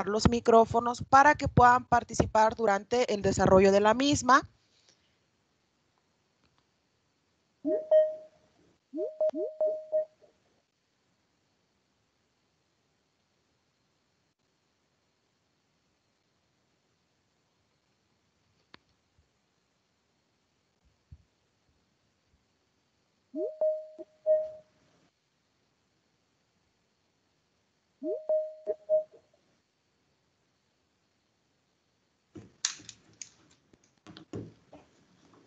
los micrófonos para que puedan participar durante el desarrollo de la misma.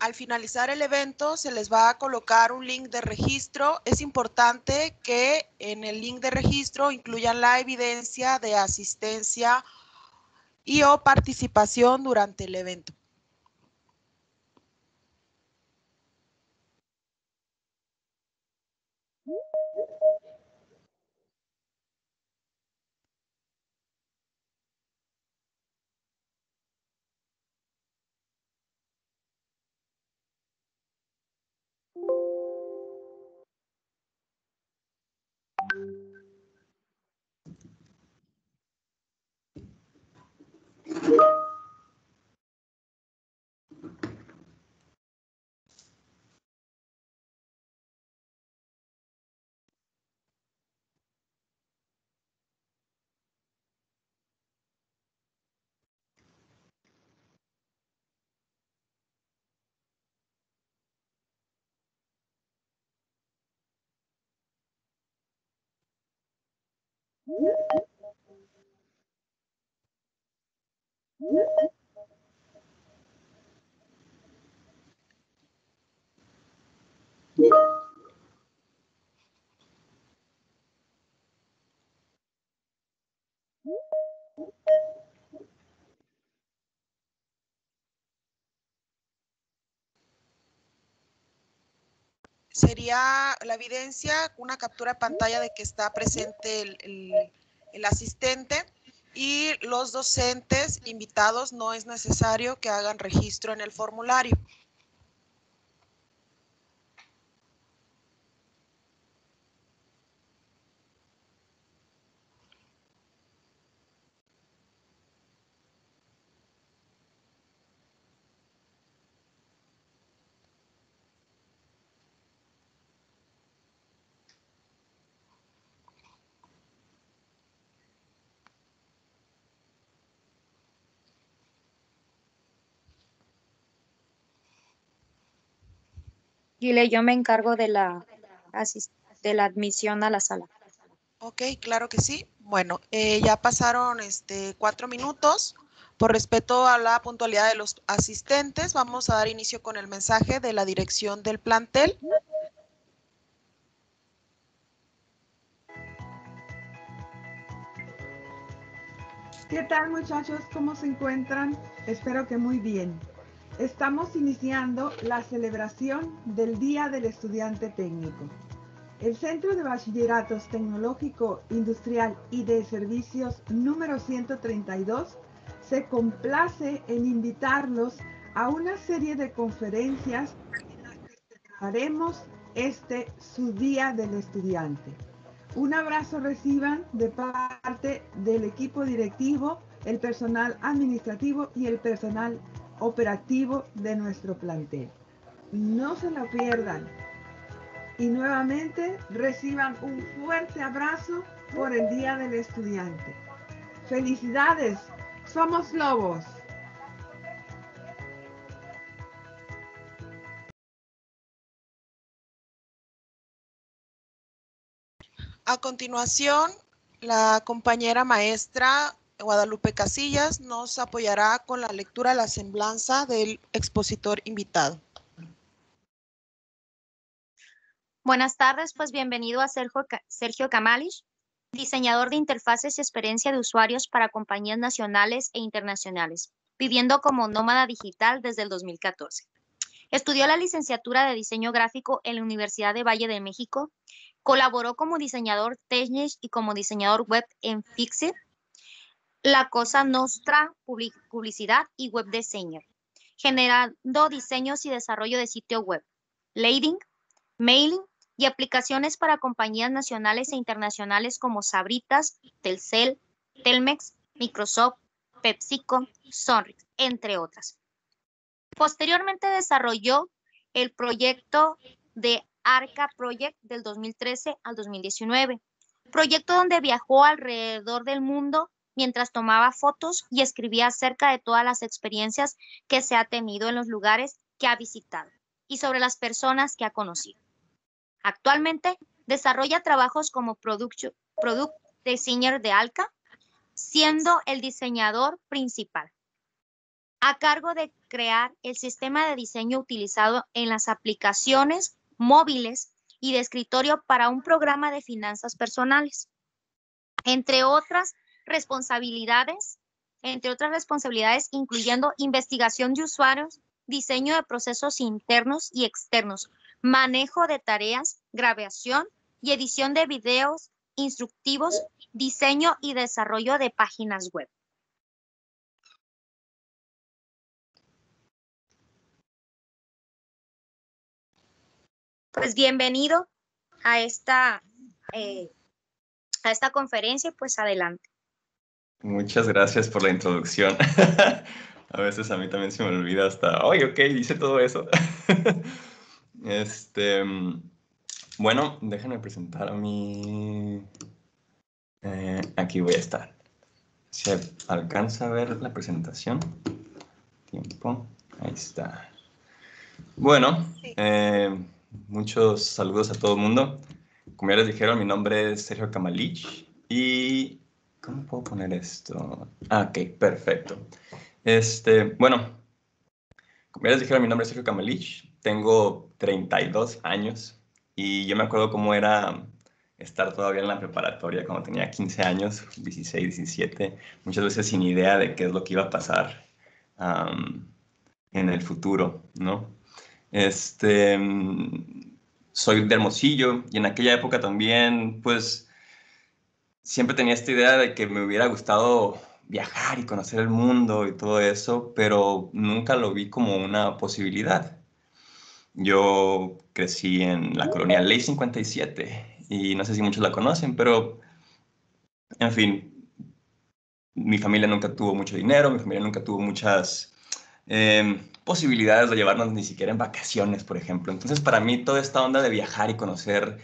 Al finalizar el evento se les va a colocar un link de registro. Es importante que en el link de registro incluyan la evidencia de asistencia y o participación durante el evento. Sería la evidencia, una captura de pantalla de que está presente el asistente, y los docentes invitados no es necesario que hagan registro en el formulario. Gile, yo me encargo de la admisión a la sala. Ok, claro que sí. Bueno, ya pasaron 4 minutos. Por respeto a la puntualidad de los asistentes, vamos a dar inicio con el mensaje de la dirección del plantel. ¿Qué tal, muchachos? ¿Cómo se encuentran? Espero que muy bien. Estamos iniciando la celebración del Día del Estudiante Técnico. El Centro de Bachilleratos Tecnológico, Industrial y de Servicios número 132 se complace en invitarlos a una serie de conferencias que haremos su Día del Estudiante. Un abrazo reciban de parte del equipo directivo, el personal administrativo y el personal operativo de nuestro plantel. No se lo pierdan. Y nuevamente reciban un fuerte abrazo por el Día del Estudiante. ¡Felicidades! ¡Somos Lobos! A continuación, la compañera maestra Guadalupe Casillas nos apoyará con la lectura de la semblanza del expositor invitado. Buenas tardes, pues bienvenido a Sergio Camalish, diseñador de interfaces y experiencia de usuarios para compañías nacionales e internacionales, viviendo como nómada digital desde el 2014. Estudió la licenciatura de diseño gráfico en la Universidad de Valle de México, colaboró como diseñador Technic y como diseñador web en Fixit, La Cosa Nostra, publicidad y web designer, generando diseños y desarrollo de sitio web, landing, mailing y aplicaciones para compañías nacionales e internacionales como Sabritas, Telcel, Telmex, Microsoft, PepsiCo, Sonrix, entre otras. Posteriormente desarrolló el proyecto de Arca Project del 2013 al 2019, proyecto donde viajó alrededor del mundo mientras tomaba fotos y escribía acerca de todas las experiencias que se ha tenido en los lugares que ha visitado y sobre las personas que ha conocido. Actualmente desarrolla trabajos como Product Designer de Alca, siendo el diseñador principal, a cargo de crear el sistema de diseño utilizado en las aplicaciones móviles y de escritorio para un programa de finanzas personales, entre otras responsabilidades, incluyendo investigación de usuarios, diseño de procesos internos y externos, manejo de tareas, grabación y edición de videos instructivos, diseño y desarrollo de páginas web. Pues bienvenido a esta conferencia, pues adelante. Muchas gracias por la introducción. A veces a mí también se me olvida hasta, oye, ok, dice todo eso. Bueno, déjenme presentar a mi... aquí voy a estar. ¿Se alcanza a ver la presentación? Tiempo. Ahí está. Bueno, muchos saludos a todo el mundo. Como ya les dijeron, mi nombre es Sergio Kamalich y... ¿Cómo puedo poner esto? Ah, ok, perfecto. Bueno, como ya les dijeron, mi nombre es Sergio Kamalich, tengo 32 años y yo me acuerdo cómo era estar todavía en la preparatoria cuando tenía 15 años, 16, 17, muchas veces sin idea de qué es lo que iba a pasar en el futuro, ¿no? Soy de Hermosillo y en aquella época también, pues, siempre tenía esta idea de que me hubiera gustado viajar y conocer el mundo y todo eso, pero nunca lo vi como una posibilidad. Yo crecí en la colonia Ley 57 y no sé si muchos la conocen, pero en fin, mi familia nunca tuvo mucho dinero, mi familia nunca tuvo muchas posibilidades de llevarnos ni siquiera en vacaciones, por ejemplo. Entonces, para mí, toda esta onda de viajar y conocer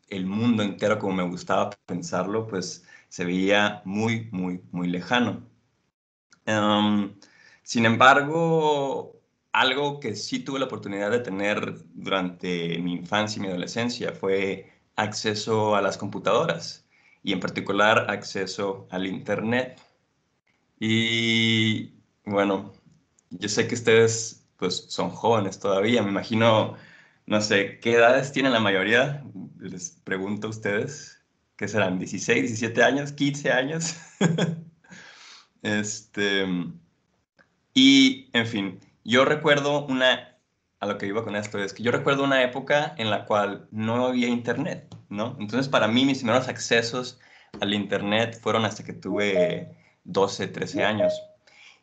el mundo entero como me gustaba pensarlo, pues se veía muy, muy, muy lejano. Sin embargo, algo que sí tuve la oportunidad de tener durante mi infancia y mi adolescencia fue acceso a las computadoras y en particular acceso al Internet. Y bueno, yo sé que ustedes pues son jóvenes todavía, me imagino, no sé, ¿qué edades tienen la mayoría? Les pregunto a ustedes, ¿qué serán? ¿16, 17 años, 15 años? Este, y, en fin, yo recuerdo a lo que iba con esto es que yo recuerdo una época en la cual no había internet, ¿no? Entonces, para mí, mis primeros accesos al internet fueron hasta que tuve 12, 13 años.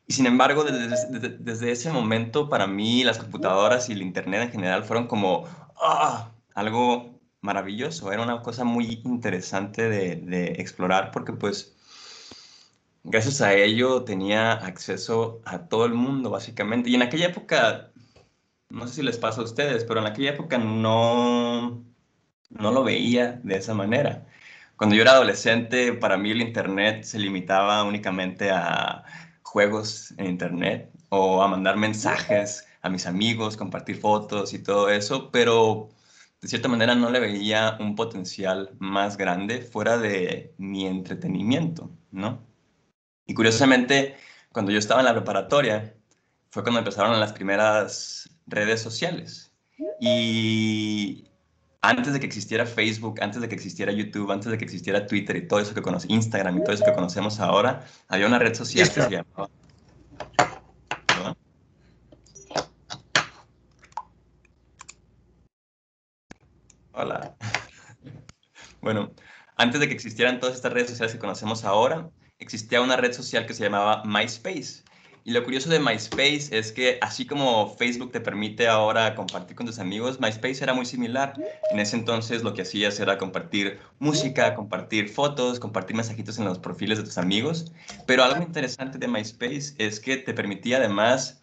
Y sin embargo, desde ese momento, para mí, las computadoras y el internet en general fueron como algo maravilloso. Era una cosa muy interesante de explorar porque, pues, gracias a ello tenía acceso a todo el mundo, básicamente. Y en aquella época, no sé si les pasa a ustedes, pero en aquella época no lo veía de esa manera. Cuando yo era adolescente, para mí el internet se limitaba únicamente a juegos en internet o a mandar mensajes a mis amigos, compartir fotos y todo eso, pero de cierta manera no le veía un potencial más grande fuera de mi entretenimiento, ¿no? Y curiosamente, cuando yo estaba en la preparatoria, fue cuando empezaron las primeras redes sociales. Y antes de que existiera Facebook, antes de que existiera YouTube, antes de que existiera Twitter y todo eso que conocemos, Instagram y todo eso que conocemos ahora, había una red social que se llamaba... ¿Perdón? Hola. Bueno, antes de que existieran todas estas redes sociales que conocemos ahora, existía una red social que se llamaba MySpace. Y lo curioso de MySpace es que así como Facebook te permite ahora compartir con tus amigos, MySpace era muy similar. En ese entonces lo que hacías era compartir música, compartir fotos, compartir mensajitos en los perfiles de tus amigos. Pero algo interesante de MySpace es que te permitía además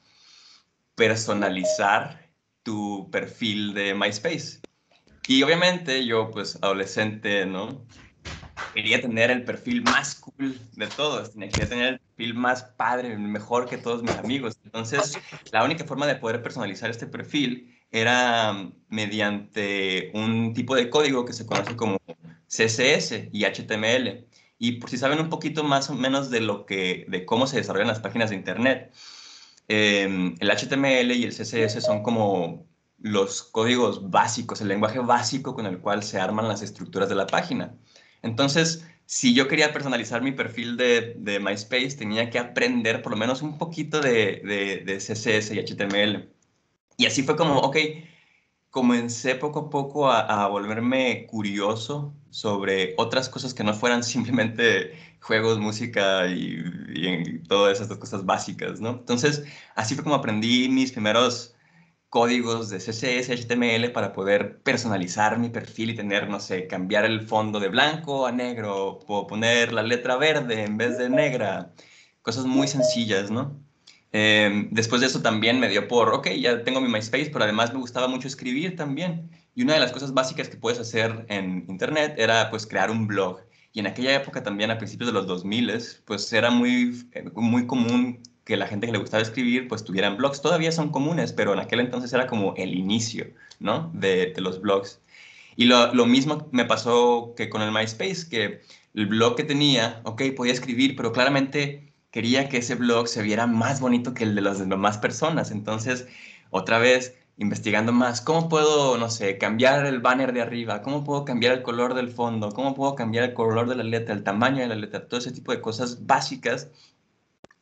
personalizar tu perfil de MySpace. Y obviamente yo, pues adolescente, ¿no? Quería tener el perfil más cool de todos, quería tener el perfil más padre, el mejor que todos mis amigos. Entonces, la única forma de poder personalizar este perfil era mediante un tipo de código que se conoce como CSS y HTML. Y por si saben un poquito más o menos de cómo se desarrollan las páginas de Internet, el HTML y el CSS son como los códigos básicos, el lenguaje básico con el cual se arman las estructuras de la página. Entonces, si yo quería personalizar mi perfil de MySpace, tenía que aprender por lo menos un poquito de CSS y HTML. Y así fue como, ok, comencé poco a poco a volverme curioso sobre otras cosas que no fueran simplemente juegos, música y todas esas cosas básicas, ¿no? Entonces, así fue como aprendí mis primeros códigos de CSS, HTML para poder personalizar mi perfil y tener, no sé, cambiar el fondo de blanco a negro, o poner la letra verde en vez de negra, cosas muy sencillas, ¿no? Después de eso también me dio por, ok, ya tengo mi MySpace, pero además me gustaba mucho escribir también. Y una de las cosas básicas que puedes hacer en Internet era pues crear un blog. Y en aquella época también, a principios de los 2000, pues era muy común que la gente que le gustaba escribir pues tuvieran blogs. Todavía son comunes, pero en aquel entonces era como el inicio, ¿no? De los blogs. Y lo mismo me pasó que con el MySpace, que el blog que tenía, ok, podía escribir, pero claramente quería que ese blog se viera más bonito que el de las demás personas. Entonces, otra vez, investigando más, ¿cómo puedo, no sé, cambiar el banner de arriba? ¿Cómo puedo cambiar el color del fondo? ¿Cómo puedo cambiar el color de la letra, el tamaño de la letra? Todo ese tipo de cosas básicas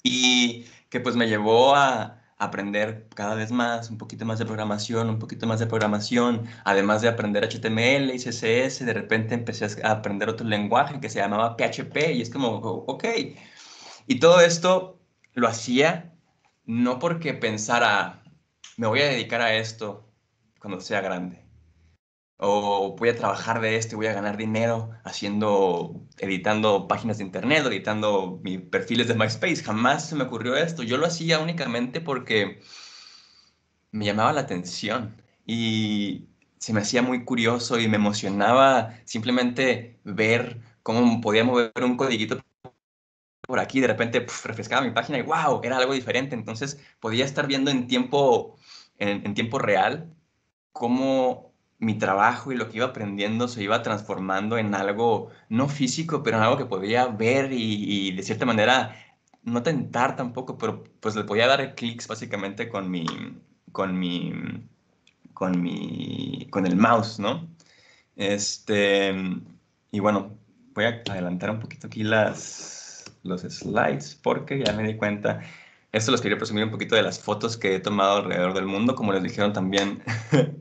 y que pues me llevó a aprender cada vez más, un poquito más de programación, un poquito más de programación, además de aprender HTML y CSS, de repente empecé a aprender otro lenguaje que se llamaba PHP y es como, ok, y todo esto lo hacía no porque pensara, me voy a dedicar a esto cuando sea grande o voy a trabajar de esto y voy a ganar dinero editando páginas de internet, o editando mis perfiles de MySpace. Jamás se me ocurrió esto. Yo lo hacía únicamente porque me llamaba la atención y se me hacía muy curioso y me emocionaba simplemente ver cómo podía mover un codiguito por aquí, de repente refrescaba mi página y wow, era algo diferente. Entonces podía estar viendo en tiempo real cómo mi trabajo y lo que iba aprendiendo se iba transformando en algo no físico, pero en algo que podía ver y de cierta manera no tentar tampoco, pero pues le podía dar clics básicamente con mi, con el mouse, ¿no? Este, y bueno, voy a adelantar un poquito aquí los slides porque ya me di cuenta. Esto los quería presumir un poquito de las fotos que he tomado alrededor del mundo, como les dijeron también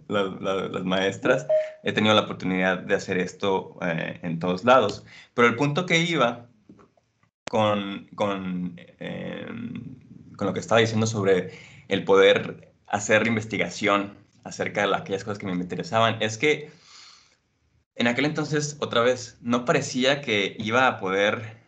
las maestras. He tenido la oportunidad de hacer esto en todos lados. Pero el punto que iba con, con, eh, con lo que estaba diciendo sobre el poder hacer investigación acerca de aquellas cosas que me interesaban es que en aquel entonces, otra vez, no parecía que iba a poder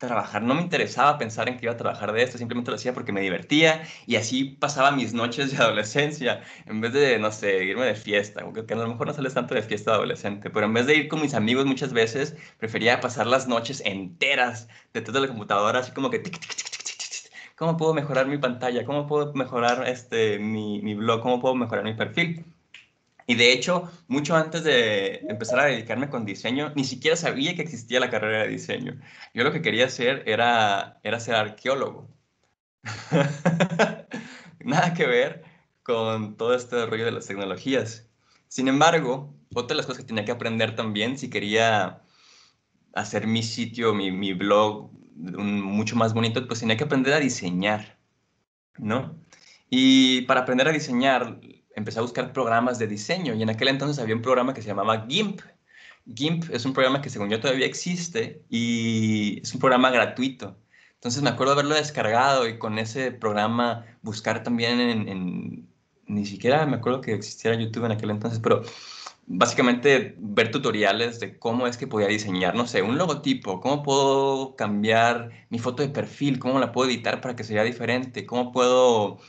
trabajar. No me interesaba pensar en que iba a trabajar de esto, simplemente lo hacía porque me divertía y así pasaba mis noches de adolescencia. En vez de, no sé, irme de fiesta, que a lo mejor no sales tanto de fiesta de adolescente, pero en vez de ir con mis amigos muchas veces, prefería pasar las noches enteras detrás de la computadora, así como que tic, tic, tic, tic, tic, tic. ¿Cómo puedo mejorar mi pantalla? ¿Cómo puedo mejorar mi blog? ¿Cómo puedo mejorar mi perfil? Y de hecho, mucho antes de empezar a dedicarme con diseño, ni siquiera sabía que existía la carrera de diseño. Yo lo que quería hacer era ser arqueólogo. Nada que ver con todo este rollo de las tecnologías. Sin embargo, otra de las cosas que tenía que aprender también si quería hacer mi sitio, mi blog mucho más bonito, pues tenía que aprender a diseñar, ¿no? Y para aprender a diseñar, empecé a buscar programas de diseño y en aquel entonces había un programa que se llamaba GIMP. GIMP es un programa que según yo todavía existe y es un programa gratuito. Entonces me acuerdo haberlo descargado y con ese programa buscar también ni siquiera me acuerdo que existiera YouTube en aquel entonces, pero básicamente ver tutoriales de cómo es que podía diseñar, no sé, un logotipo, cómo puedo cambiar mi foto de perfil, cómo la puedo editar para que se vea diferente, cómo puedo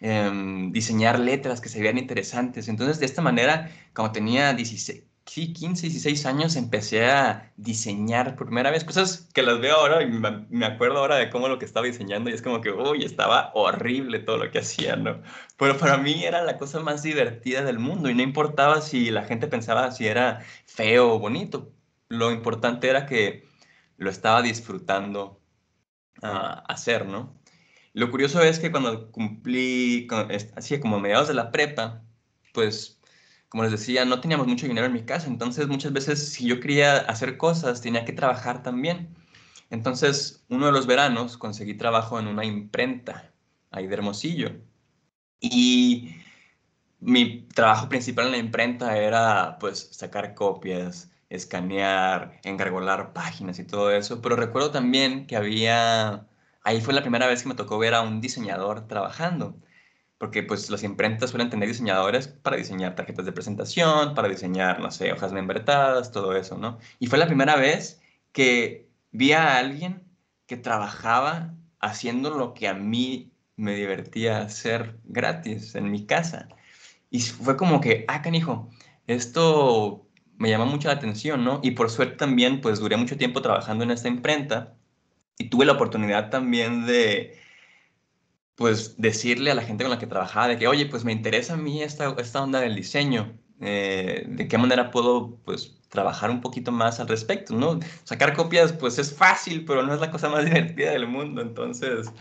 diseñar letras que se vean interesantes. Entonces, de esta manera, como tenía 16, sí, 15, 16 años, empecé a diseñar por primera vez cosas que las veo ahora y me acuerdo ahora de cómo lo que estaba diseñando y es como que, uy, estaba horrible todo lo que hacía, ¿no? Pero para mí era la cosa más divertida del mundo y no importaba si la gente pensaba si era feo o bonito. Lo importante era que lo estaba disfrutando hacer, ¿no? Lo curioso es que cuando cumplí, así como a mediados de la prepa, pues, como les decía, no teníamos mucho dinero en mi casa, entonces muchas veces si yo quería hacer cosas, tenía que trabajar también. Entonces, uno de los veranos conseguí trabajo en una imprenta, ahí de Hermosillo. Y mi trabajo principal en la imprenta era, pues, sacar copias, escanear, engargolar páginas y todo eso, pero recuerdo también que ahí fue la primera vez que me tocó ver a un diseñador trabajando, porque pues las imprentas suelen tener diseñadores para diseñar tarjetas de presentación, para diseñar, no sé, hojas membretadas, todo eso, ¿no? Y fue la primera vez que vi a alguien que trabajaba haciendo lo que a mí me divertía hacer gratis en mi casa. Y fue como que, canijo, esto me llama mucho la atención, ¿no? Y por suerte también, pues duré mucho tiempo trabajando en esta imprenta y tuve la oportunidad también de, pues, decirle a la gente con la que trabajaba de que, oye, pues me interesa a mí esta onda del diseño, de qué manera puedo, pues, trabajar un poquito más al respecto, ¿no? Sacar copias, pues es fácil, pero no es la cosa más divertida del mundo, entonces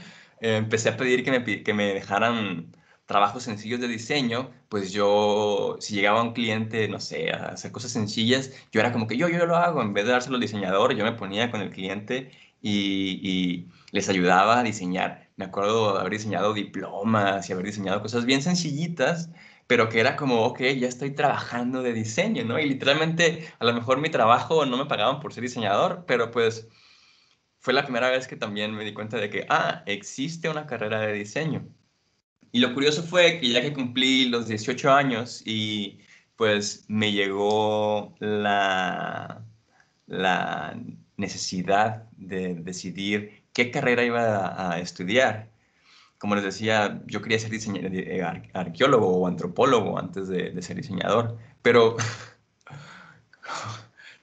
empecé a pedir que me dejaran trabajos sencillos de diseño, pues yo, si llegaba un cliente, no sé, a hacer cosas sencillas, yo era como que yo lo hago, en vez de dárselo al diseñador, yo me ponía con el cliente y les ayudaba a diseñar. Me acuerdo de haber diseñado diplomas y haber diseñado cosas bien sencillitas, pero que era como, ok, ya estoy trabajando de diseño, ¿no? Y literalmente, a lo mejor mi trabajo no me pagaban por ser diseñador, pero pues fue la primera vez que también me di cuenta de que, existe una carrera de diseño. Y lo curioso fue que ya que cumplí los 18 años y pues me llegó la necesidad de decidir qué carrera iba a estudiar. Como les decía, yo quería ser arqueólogo o antropólogo antes de ser diseñador, pero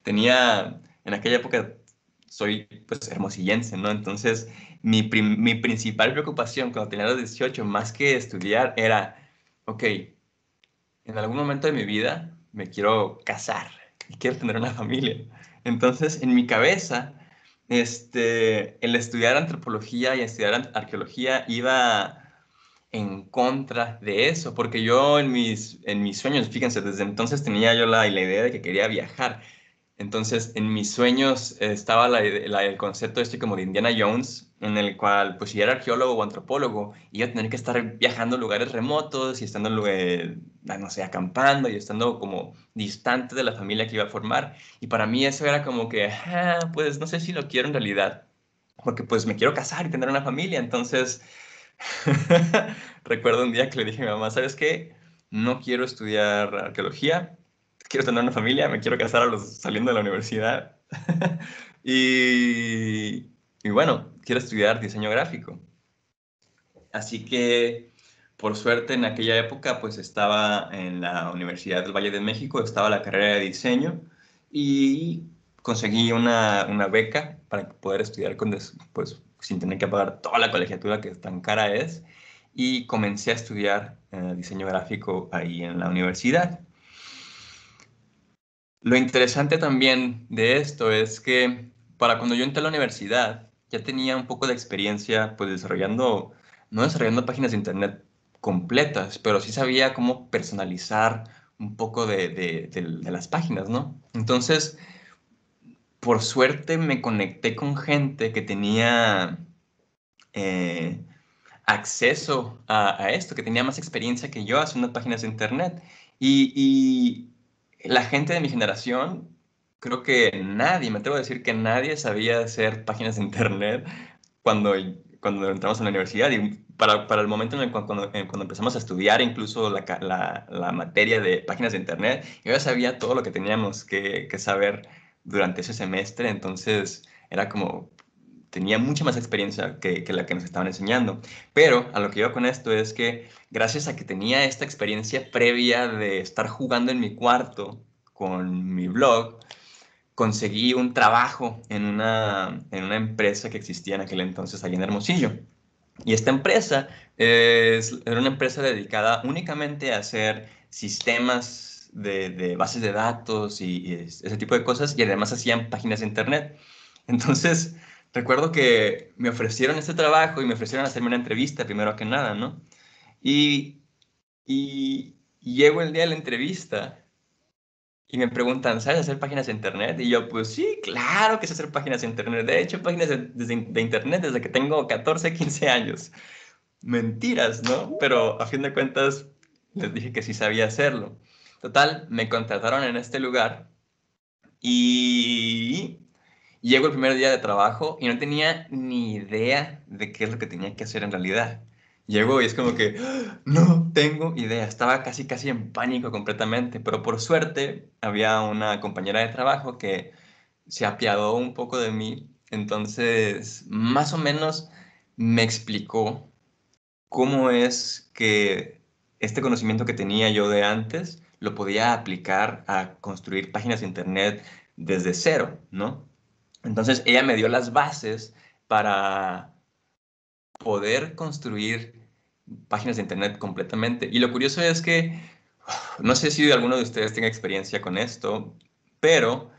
en aquella época soy pues hermosillense, ¿no? Entonces mi principal preocupación cuando tenía los 18, más que estudiar, era, ok, en algún momento de mi vida me quiero casar y quiero tener una familia. Entonces, en mi cabeza, el estudiar antropología y estudiar arqueología iba en contra de eso, porque yo en mis sueños, fíjense, desde entonces tenía yo la idea de que quería viajar. Entonces, en mis sueños estaba el concepto como de Indiana Jones, en el cual, pues, si era arqueólogo o antropólogo, iba a tener que estar viajando a lugares remotos y estando, no sé, acampando y estando como distante de la familia que iba a formar. Y para mí eso era como que, pues, no sé si lo quiero en realidad, porque, pues, me quiero casar y tener una familia. Entonces, recuerdo un día que le dije a mi mamá, ¿sabes qué? No quiero estudiar arqueología, quiero tener una familia, me quiero casar saliendo de la universidad. y, y bueno, quiero estudiar diseño gráfico. Así que, por suerte, en aquella época, pues estaba en la Universidad del Valle de México, estaba la carrera de diseño y conseguí una beca para poder estudiar pues, sin tener que pagar toda la colegiatura que tan cara es. Y comencé a estudiar diseño gráfico ahí en la universidad. Lo interesante también de esto es que para cuando yo entré a la universidad ya tenía un poco de experiencia pues no desarrollando páginas de internet completas, pero sí sabía cómo personalizar un poco de las páginas, ¿no? Entonces, por suerte me conecté con gente que tenía eh, acceso a esto, que tenía más experiencia que yo haciendo páginas de internet. Y la gente de mi generación, creo que nadie, me atrevo a decir que nadie sabía hacer páginas de internet cuando entramos en la universidad y para el momento en el cuando empezamos a estudiar incluso la materia de páginas de internet, yo ya sabía todo lo que teníamos que saber durante ese semestre, entonces era como, tenía mucha más experiencia que la que nos estaban enseñando. Pero a lo que iba con esto es que gracias a que tenía esta experiencia previa de estar jugando en mi cuarto con mi blog, conseguí un trabajo en una empresa que existía en aquel entonces allá en Hermosillo. Y esta empresa era una empresa dedicada únicamente a hacer sistemas de bases de datos y ese tipo de cosas, y además hacían páginas de internet. Entonces, recuerdo que me ofrecieron este trabajo y me ofrecieron hacerme una entrevista, primero que nada, ¿no? Y llego el día de la entrevista y me preguntan, ¿sabes hacer páginas de internet? Y yo, pues sí, claro que sé hacer páginas de internet. De hecho, páginas de internet desde que tengo 14, 15 años. Mentiras, ¿no? Pero a fin de cuentas les dije que sí sabía hacerlo. Total, me contrataron en este lugar y llego el primer día de trabajo y no tenía ni idea de qué es lo que tenía que hacer en realidad. Llego y es como que ¡ah! No tengo idea, estaba casi en pánico completamente, pero por suerte había una compañera de trabajo que se apiadó un poco de mí, entonces más o menos me explicó cómo es que este conocimiento que tenía yo de antes lo podía aplicar a construir páginas de internet desde cero, ¿no? Entonces ella me dio las bases para poder construir páginas de internet completamente. Y lo curioso es que, no sé si alguno de ustedes tenga experiencia con esto, pero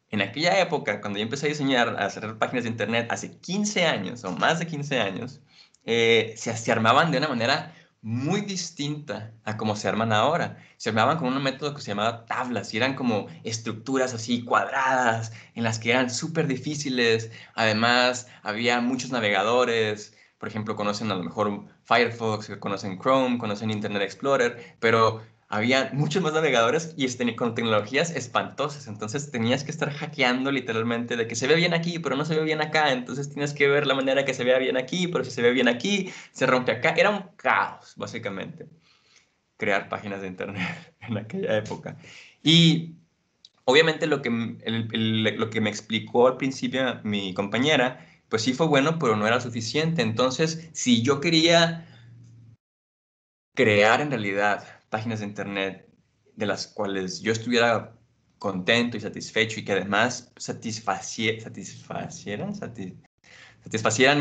en aquella época, cuando yo empecé a diseñar, a hacer páginas de internet, hace 15 años o más de 15 años, se armaban de una manera muy distinta a como se arman ahora. Se armaban con un método que se llamaba tablas y eran como estructuras así cuadradas en las que eran súper difíciles. Además, había muchos navegadores. Por ejemplo, conocen a lo mejor Firefox, conocen Chrome, conocen Internet Explorer, pero había muchos más navegadores y con tecnologías espantosas. Entonces tenías que estar hackeando literalmente de que se ve bien aquí, pero no se ve bien acá. Entonces tienes que ver la manera que se vea bien aquí, pero si se ve bien aquí, se rompe acá. Era un caos, básicamente, crear páginas de internet en aquella época. Y obviamente lo que me explicó al principio mi compañera, pues sí fue bueno, pero no era suficiente. Entonces, si yo quería crear en realidad páginas de internet de las cuales yo estuviera contento y satisfecho y que además satisfacieran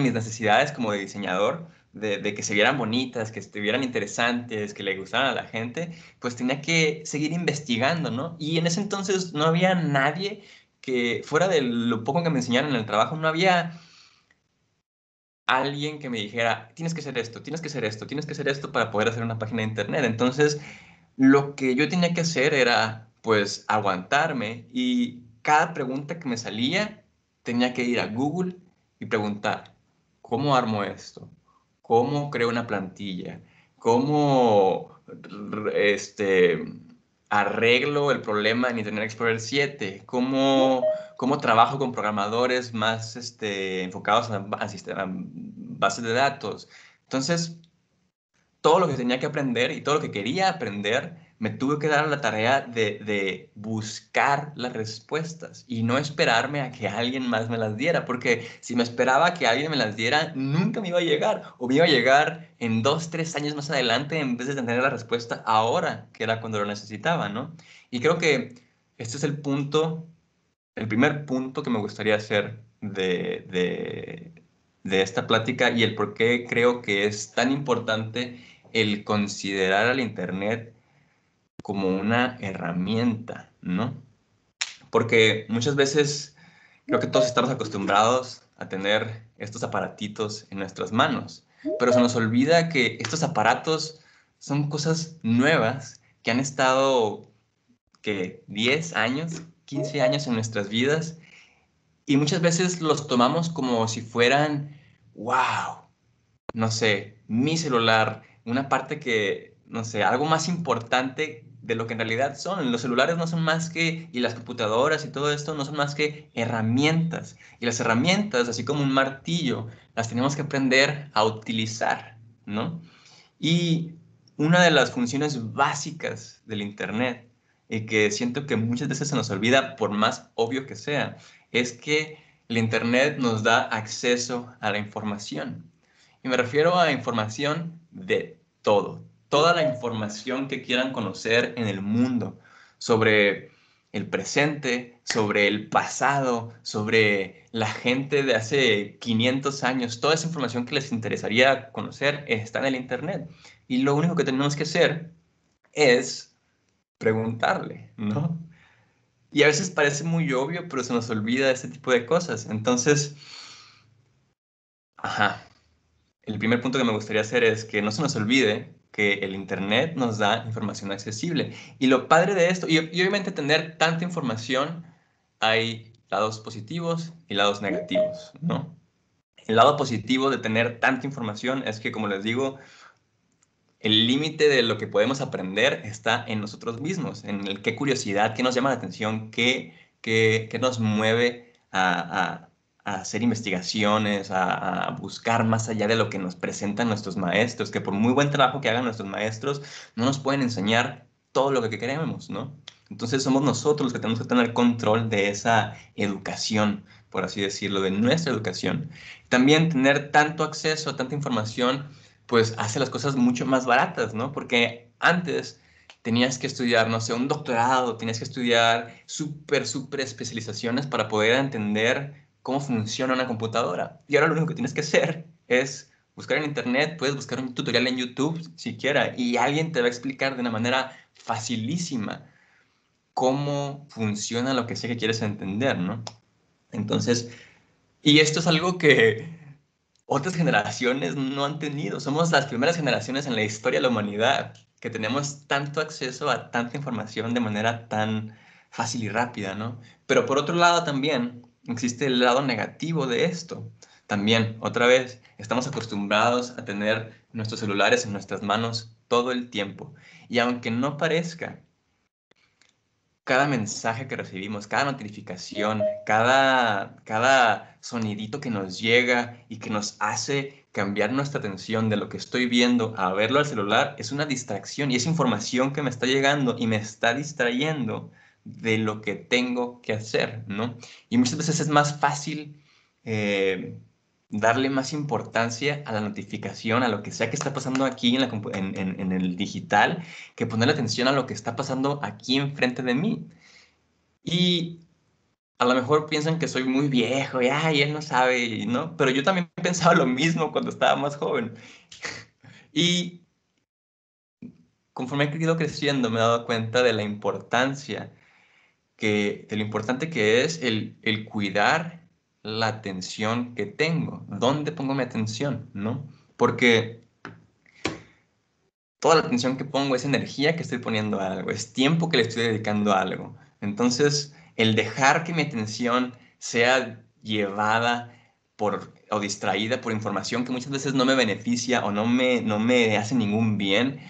mis necesidades como de diseñador, de que se vieran bonitas, que estuvieran interesantes, que le gustaran a la gente, pues tenía que seguir investigando, ¿no? Y en ese entonces no había nadie que, fuera de lo poco que me enseñaron en el trabajo, no había alguien que me dijera, tienes que hacer esto, tienes que hacer esto, tienes que hacer esto para poder hacer una página de internet. Entonces, lo que yo tenía que hacer era, pues, aguantarme y cada pregunta que me salía, tenía que ir a Google y preguntar, ¿cómo armo esto? ¿Cómo creo una plantilla? ¿Cómo, arreglo el problema en Internet Explorer 7? ¿Cómo trabajo con programadores más enfocados a bases de datos? Entonces, todo lo que tenía que aprender y todo lo que quería aprender, me tuve que dar a la tarea de buscar las respuestas y no esperarme a que alguien más me las diera, porque si me esperaba que alguien me las diera, nunca me iba a llegar, o me iba a llegar en 2, 3 años más adelante en vez de tener la respuesta ahora, que era cuando lo necesitaba, ¿no? Y creo que este es el primer punto que me gustaría hacer de esta plática y el por qué creo que es tan importante el considerar al Internet como una herramienta, ¿no? Porque muchas veces creo que todos estamos acostumbrados a tener estos aparatitos en nuestras manos, pero se nos olvida que estos aparatos son cosas nuevas que han estado, que 10 años, 15 años en nuestras vidas y muchas veces los tomamos como si fueran, wow, no sé, mi celular, una parte que, no sé, algo más importante de lo que en realidad son. Los celulares no son más que, y las computadoras y todo esto no son más que herramientas. Y las herramientas, así como un martillo, las tenemos que aprender a utilizar, ¿no? Y una de las funciones básicas del Internet, y que siento que muchas veces se nos olvida por más obvio que sea, es que el Internet nos da acceso a la información. Y me refiero a información de todo. Toda la información que quieran conocer en el mundo sobre el presente, sobre el pasado, sobre la gente de hace 500 años. Toda esa información que les interesaría conocer está en el Internet. Y lo único que tenemos que hacer es preguntarle, ¿no? Y a veces parece muy obvio, pero se nos olvida este tipo de cosas. Entonces, ajá. El primer punto que me gustaría hacer es que no se nos olvide que el Internet nos da información accesible. Y lo padre de esto, y obviamente tener tanta información, hay lados positivos y lados negativos, ¿no? El lado positivo de tener tanta información es que, como les digo, el límite de lo que podemos aprender está en nosotros mismos, en el qué curiosidad, qué nos llama la atención, qué nos mueve a hacer investigaciones, a buscar más allá de lo que nos presentan nuestros maestros, que por muy buen trabajo que hagan nuestros maestros, no nos pueden enseñar todo lo que queremos, ¿no? Entonces somos nosotros los que tenemos que tener control de esa educación, por así decirlo, de nuestra educación. También tener tanto acceso a tanta información pues hace las cosas mucho más baratas, ¿no? Porque antes tenías que estudiar, no sé, un doctorado, tenías que estudiar súper especializaciones para poder entender cómo funciona una computadora. Y ahora lo único que tienes que hacer es buscar en internet, puedes buscar un tutorial en YouTube siquiera, y alguien te va a explicar de una manera facilísima cómo funciona lo que sea que quieres entender, ¿no? Entonces, y esto es algo que otras generaciones no han tenido. Somos las primeras generaciones en la historia de la humanidad que tenemos tanto acceso a tanta información de manera tan fácil y rápida, ¿no? Pero por otro lado también existe el lado negativo de esto. También, otra vez, estamos acostumbrados a tener nuestros celulares en nuestras manos todo el tiempo. Y aunque no parezca, cada mensaje que recibimos, cada notificación, cada sonidito que nos llega y que nos hace cambiar nuestra atención de lo que estoy viendo a verlo al celular es una distracción y es información que me está llegando y me está distrayendo de lo que tengo que hacer, ¿no? Y muchas veces es más fácil darle más importancia a la notificación, a lo que sea que está pasando aquí en el digital, que ponerle atención a lo que está pasando aquí enfrente de mí. Y a lo mejor piensan que soy muy viejo y ay, él no sabe, ¿no? Pero yo también pensaba lo mismo cuando estaba más joven. Y conforme he ido creciendo, me he dado cuenta de la importancia de lo importante que es el cuidar la atención que tengo. ¿Dónde pongo mi atención, no? Porque toda la atención que pongo es energía que estoy poniendo a algo, es tiempo que le estoy dedicando a algo. Entonces, el dejar que mi atención sea llevada o distraída por información que muchas veces no me beneficia o no me hace ningún bien,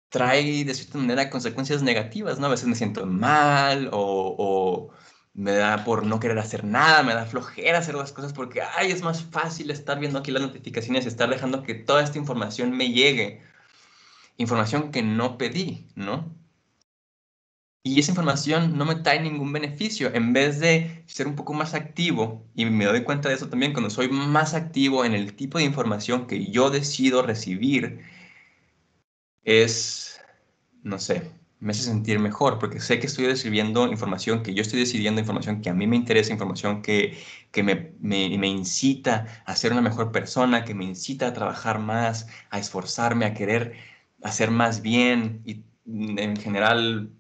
trae de cierta manera consecuencias negativas, ¿no? A veces me siento mal o me da por no querer hacer nada, me da flojera hacer las cosas porque, ay, es más fácil estar viendo aquí las notificaciones y estar dejando que toda esta información me llegue. Información que no pedí, ¿no? Y esa información no me trae ningún beneficio. En vez de ser un poco más activo, y me doy cuenta de eso también cuando soy más activo en el tipo de información que yo decido recibir, es, no sé, me hace sentir mejor porque sé que estoy recibiendo información, que yo estoy decidiendo información que a mí me interesa, información que me incita a ser una mejor persona, que me incita a trabajar más, a esforzarme, a querer hacer más bien y en general,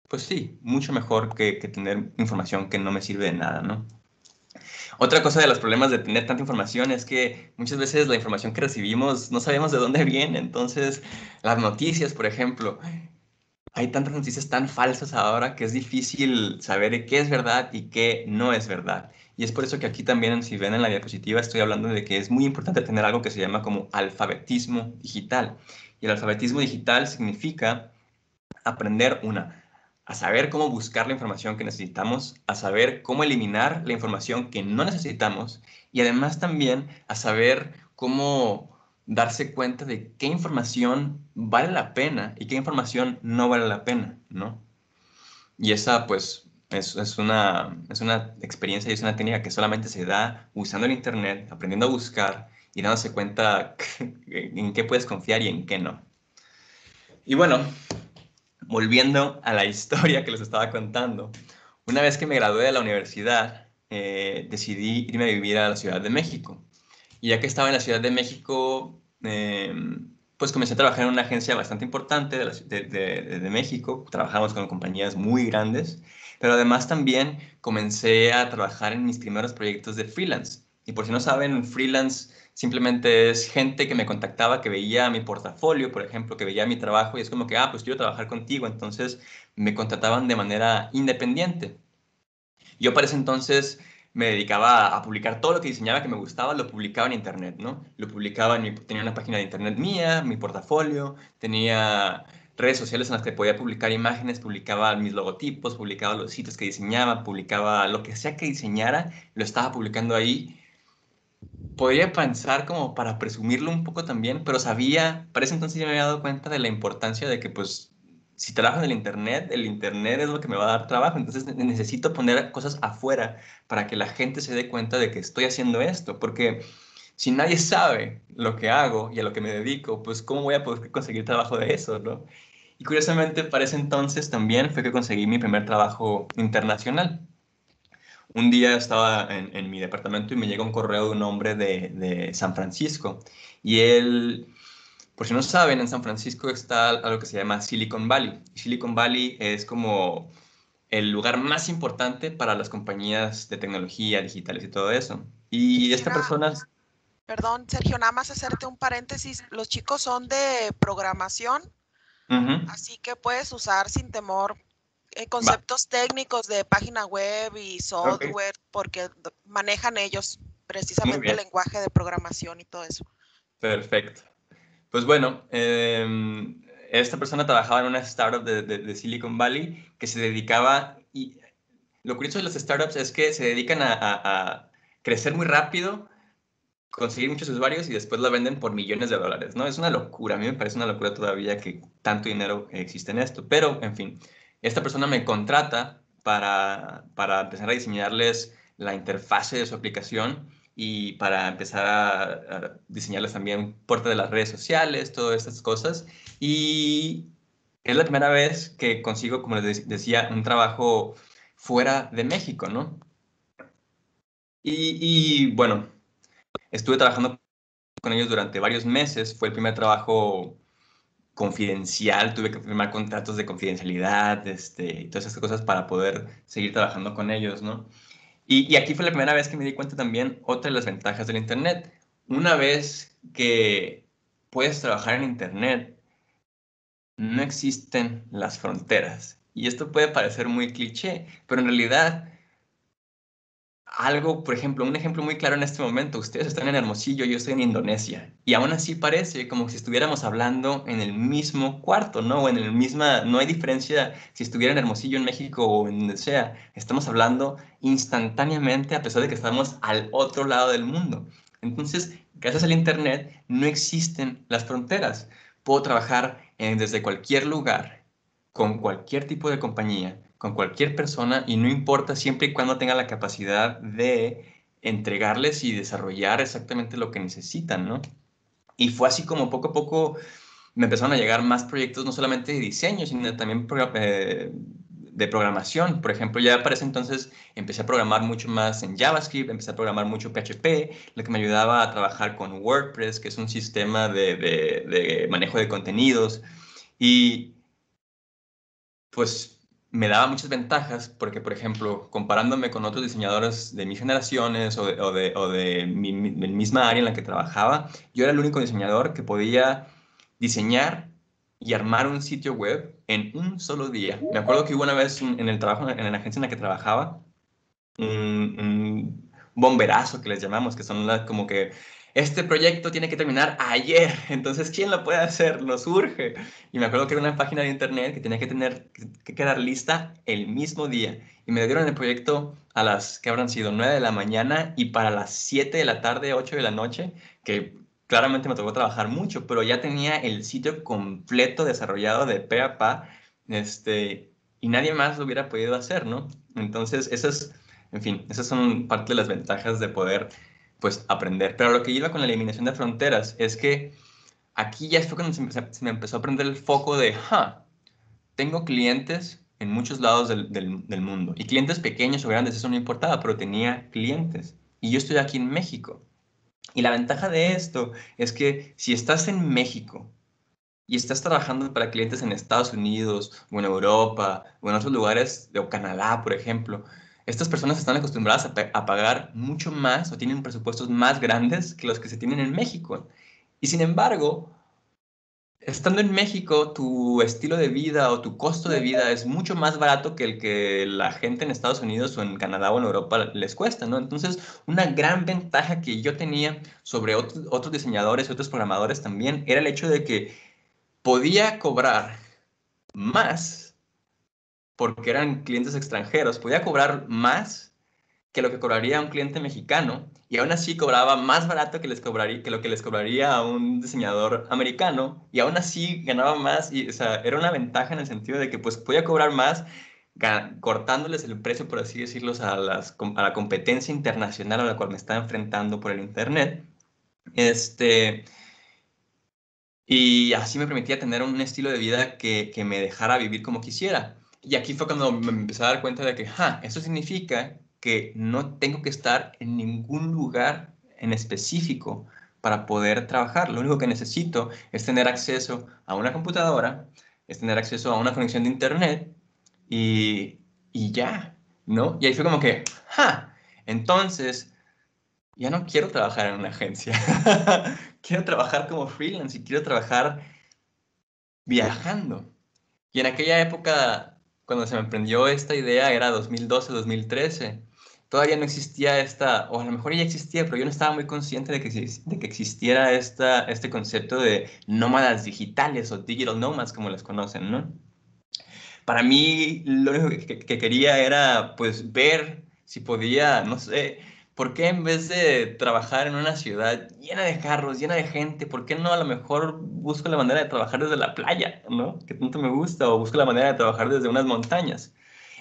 pues sí, mucho mejor que tener información que no me sirve de nada, ¿no? Otra cosa de los problemas de tener tanta información es que muchas veces la información que recibimos no sabemos de dónde viene, entonces las noticias, por ejemplo, hay tantas noticias tan falsas ahora que es difícil saber qué es verdad y qué no es verdad. Y es por eso que aquí también, si ven en la diapositiva, estoy hablando de que es muy importante tener algo que se llama como alfabetismo digital. Y el alfabetismo digital significa aprender a saber cómo buscar la información que necesitamos, a saber cómo eliminar la información que no necesitamos y además también a saber cómo darse cuenta de qué información vale la pena y qué información no vale la pena, ¿no? Y esa, pues, es una experiencia y es una técnica que solamente se da usando el Internet, aprendiendo a buscar y dándose cuenta en qué puedes confiar y en qué no. Y bueno, volviendo a la historia que les estaba contando, una vez que me gradué de la universidad, decidí irme a vivir a la Ciudad de México. Y ya que estaba en la Ciudad de México, pues comencé a trabajar en una agencia bastante importante de México. Trabajamos con compañías muy grandes, pero además también comencé a trabajar en mis primeros proyectos de freelance. Y por si no saben, freelance simplemente es gente que me contactaba, que veía mi portafolio, por ejemplo, que veía mi trabajo y es como que, pues quiero trabajar contigo. Entonces me contrataban de manera independiente. Yo para ese entonces me dedicaba a publicar todo lo que diseñaba que me gustaba, lo publicaba en internet, ¿no? Lo publicaba tenía una página de internet mía, mi portafolio, tenía redes sociales en las que podía publicar imágenes, publicaba mis logotipos, publicaba los sitios que diseñaba, publicaba lo que sea que diseñara, lo estaba publicando ahí. Podría pensar como para presumirlo un poco también, pero para ese entonces ya me había dado cuenta de la importancia de que pues si trabajo en el internet es lo que me va a dar trabajo, entonces necesito poner cosas afuera para que la gente se dé cuenta de que estoy haciendo esto, porque si nadie sabe lo que hago y a lo que me dedico, pues cómo voy a poder conseguir trabajo de eso, ¿no? Y curiosamente para ese entonces también fue que conseguí mi primer trabajo internacional. Un día estaba en mi departamento y me llega un correo de un hombre de San Francisco. Y él, por si no saben, en San Francisco está algo que se llama Silicon Valley. Silicon Valley es como el lugar más importante para las compañías de tecnología, digitales y todo eso. Y esta Quisiera, persona... perdón, Sergio, nada más hacerte un paréntesis. Los chicos son de programación, Ujú, así que puedes usar sin temor va, conceptos técnicos de página web y ok, software, porque manejan ellos muy precisamente el bien, lenguaje de programación y todo eso. perfecto. Pues bueno, esta persona trabajaba en una startup de Silicon Valley que se dedicaba, y lo curioso de las startups es que se dedican a crecer muy rápido, conseguir muchos usuarios y después la venden por millones de dólares, ¿no? Es una locura, a mí me parece una locura todavía que tanto dinero existe en esto, pero en fin, esta persona me contrata para empezar a diseñarles la interfase de su aplicación y para empezar a diseñarles también parte de las redes sociales, todas estas cosas. Y es la primera vez que consigo, como les decía, un trabajo fuera de México, ¿no? Y bueno, estuve trabajando con ellos durante varios meses. Fue el primer trabajo confidencial. Tuve que firmar contratos de confidencialidad, y todas esas cosas para poder seguir trabajando con ellos, ¿no? Y aquí fue la primera vez que me di cuenta también otra de las ventajas del Internet. Una vez que puedes trabajar en Internet, no existen las fronteras. Y esto puede parecer muy cliché, pero en realidad algo, por ejemplo, un ejemplo muy claro en este momento, ustedes están en Hermosillo, yo estoy en Indonesia, y aún así parece como si estuviéramos hablando en el mismo cuarto, ¿no? O en el misma, no hay diferencia si estuviera en Hermosillo, en México o en donde sea, estamos hablando instantáneamente a pesar de que estamos al otro lado del mundo. Entonces, gracias al Internet no existen las fronteras. Puedo trabajar desde cualquier lugar, con cualquier tipo de compañía, con cualquier persona y no importa siempre y cuando tenga la capacidad de entregarles y desarrollar exactamente lo que necesitan, ¿no? Y fue así como poco a poco me empezaron a llegar más proyectos, no solamente de diseño, sino también de programación. Por ejemplo, ya para ese entonces empecé a programar mucho más en JavaScript, empecé a programar mucho PHP, lo que me ayudaba a trabajar con WordPress, que es un sistema de manejo de contenidos. Y pues me daba muchas ventajas porque, por ejemplo, comparándome con otros diseñadores de mis generaciones o de mi misma área en la que trabajaba, yo era el único diseñador que podía diseñar y armar un sitio web en un solo día. Me acuerdo que hubo una vez en el trabajo, en la agencia en la que trabajaba, un bomberazo que les llamamos, que son como que este proyecto tiene que terminar ayer, entonces ¿quién lo puede hacer? Nos urge. Y me acuerdo que era una página de internet que tenía que quedar lista el mismo día. Y me dieron el proyecto a las, ¿qué habrán sido? 9 de la mañana y para las 7 de la tarde, 8 de la noche, que claramente me tocó trabajar mucho, pero ya tenía el sitio completo desarrollado de pe a pa, y nadie más lo hubiera podido hacer, ¿no? Entonces, en fin, esas son parte de las ventajas de poder pues aprender. Pero lo que iba con la eliminación de fronteras es que aquí ya fue cuando se me empezó a prender el foco de, tengo clientes en muchos lados del mundo. Y clientes pequeños o grandes, eso no importaba, pero tenía clientes. Y yo estoy aquí en México. Y la ventaja de esto es que si estás en México y estás trabajando para clientes en Estados Unidos o en Europa o en otros lugares, o Canadá, por ejemplo, estas personas están acostumbradas a pagar mucho más o tienen presupuestos más grandes que los que se tienen en México. Y sin embargo, estando en México, tu estilo de vida o tu costo de vida es mucho más barato que el que la gente en Estados Unidos o en Canadá o en Europa les cuesta, ¿no? Entonces, una gran ventaja que yo tenía sobre otros diseñadores y otros programadores también era el hecho de que podía cobrar más porque eran clientes extranjeros, podía cobrar más que lo que cobraría un cliente mexicano y aún así cobraba más barato que lo que les cobraría a un diseñador americano y aún así ganaba más y, o sea, era una ventaja en el sentido de que pues podía cobrar más cortándoles el precio, por así decirlo, a la competencia internacional a la cual me estaba enfrentando por el internet. Y así me permitía tener un estilo de vida que me dejara vivir como quisiera. Y aquí fue cuando me empecé a dar cuenta de que, eso significa que no tengo que estar en ningún lugar en específico para poder trabajar. Lo único que necesito es tener acceso a una computadora, es tener acceso a una conexión de internet y, y ya, ¿no? Y ahí fue como que, entonces ya no quiero trabajar en una agencia. Quiero trabajar como freelance y quiero trabajar viajando. Y en aquella época, cuando se me emprendió esta idea, era 2012, 2013. Todavía no existía o a lo mejor ya existía, pero yo no estaba muy consciente de que existiera este concepto de nómadas digitales o digital nomads, como les conocen, ¿no? Para mí, lo único que quería era, pues, ver si podía, no sé, ¿por qué en vez de trabajar en una ciudad llena de carros, llena de gente, por qué no a lo mejor busco la manera de trabajar desde la playa, ¿no? Que tanto me gusta, o busco la manera de trabajar desde unas montañas.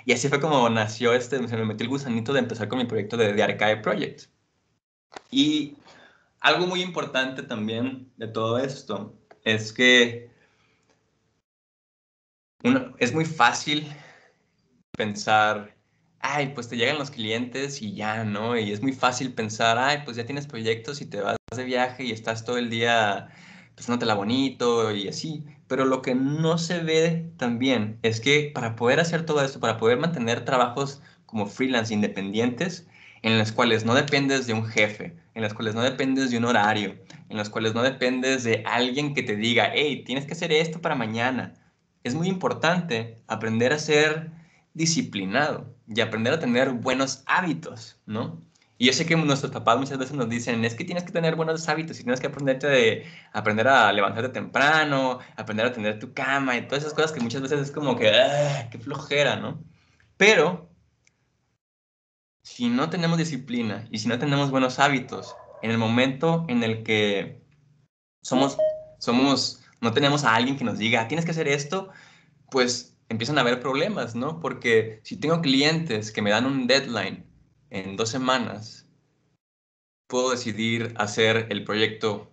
Y así fue como nació se me metió el gusanito de empezar con mi proyecto de Archive Project. Y algo muy importante también de todo esto es que es muy fácil pensar, ay, pues te llegan los clientes y ya, ¿no? Y es muy fácil pensar, ay, pues ya tienes proyectos y te vas de viaje y estás todo el día pasándote bonito y así. Pero lo que no se ve también es que para poder hacer todo esto, para poder mantener trabajos como freelance independientes, en los cuales no dependes de un jefe, en los cuales no dependes de un horario, en los cuales no dependes de alguien que te diga, hey, tienes que hacer esto para mañana. Es muy importante aprender a ser disciplinado y aprender a tener buenos hábitos, ¿no? Y yo sé que nuestros papás muchas veces nos dicen, es que tienes que tener buenos hábitos y tienes que aprender a levantarte temprano, aprender a tener tu cama y todas esas cosas que muchas veces es como que, qué flojera, ¿no? Pero si no tenemos disciplina y si no tenemos buenos hábitos, en el momento en el que no tenemos a alguien que nos diga, tienes que hacer esto, pues empiezan a haber problemas, ¿no? Porque si tengo clientes que me dan un deadline en 2 semanas, puedo decidir hacer el proyecto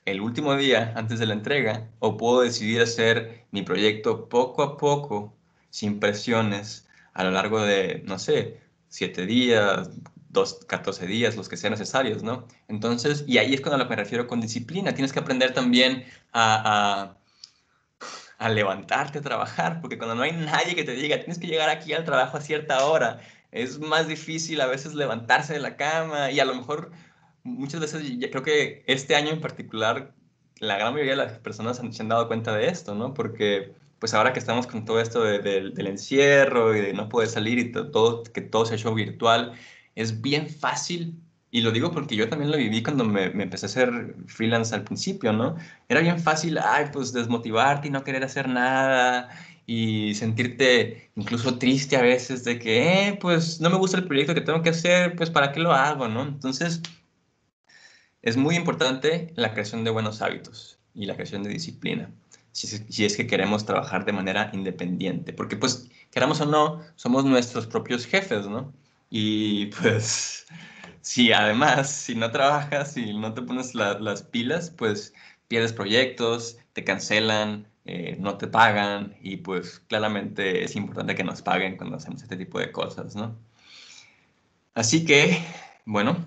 el último día antes de la entrega o puedo decidir hacer mi proyecto poco a poco, sin presiones, a lo largo de, no sé, 7 días, 14 días, los que sean necesarios, ¿no? Entonces, y ahí es cuando a lo que me refiero con disciplina. Tienes que aprender también a levantarte a trabajar, porque cuando no hay nadie que te diga, tienes que llegar aquí al trabajo a cierta hora, es más difícil a veces levantarse de la cama y a lo mejor muchas veces, ya creo que este año en particular, la gran mayoría de las personas se han dado cuenta de esto, ¿no? Porque pues ahora que estamos con todo esto del encierro y de no poder salir y todo, que todo se ha hecho virtual, es bien fácil Y lo digo porque yo también lo viví cuando me empecé a hacer freelance al principio, ¿no? Era bien fácil, ay, pues desmotivarte y no querer hacer nada y sentirte incluso triste a veces de que, pues no me gusta el proyecto que tengo que hacer, pues ¿para qué lo hago, no? Entonces, es muy importante la creación de buenos hábitos y la creación de disciplina, si es que queremos trabajar de manera independiente, porque pues, queramos o no, somos nuestros propios jefes, ¿no? Y pues, si además, si no trabajas, si no te pones las pilas, pues pierdes proyectos, te cancelan, no te pagan y pues claramente es importante que nos paguen cuando hacemos este tipo de cosas, ¿no? Así que, bueno,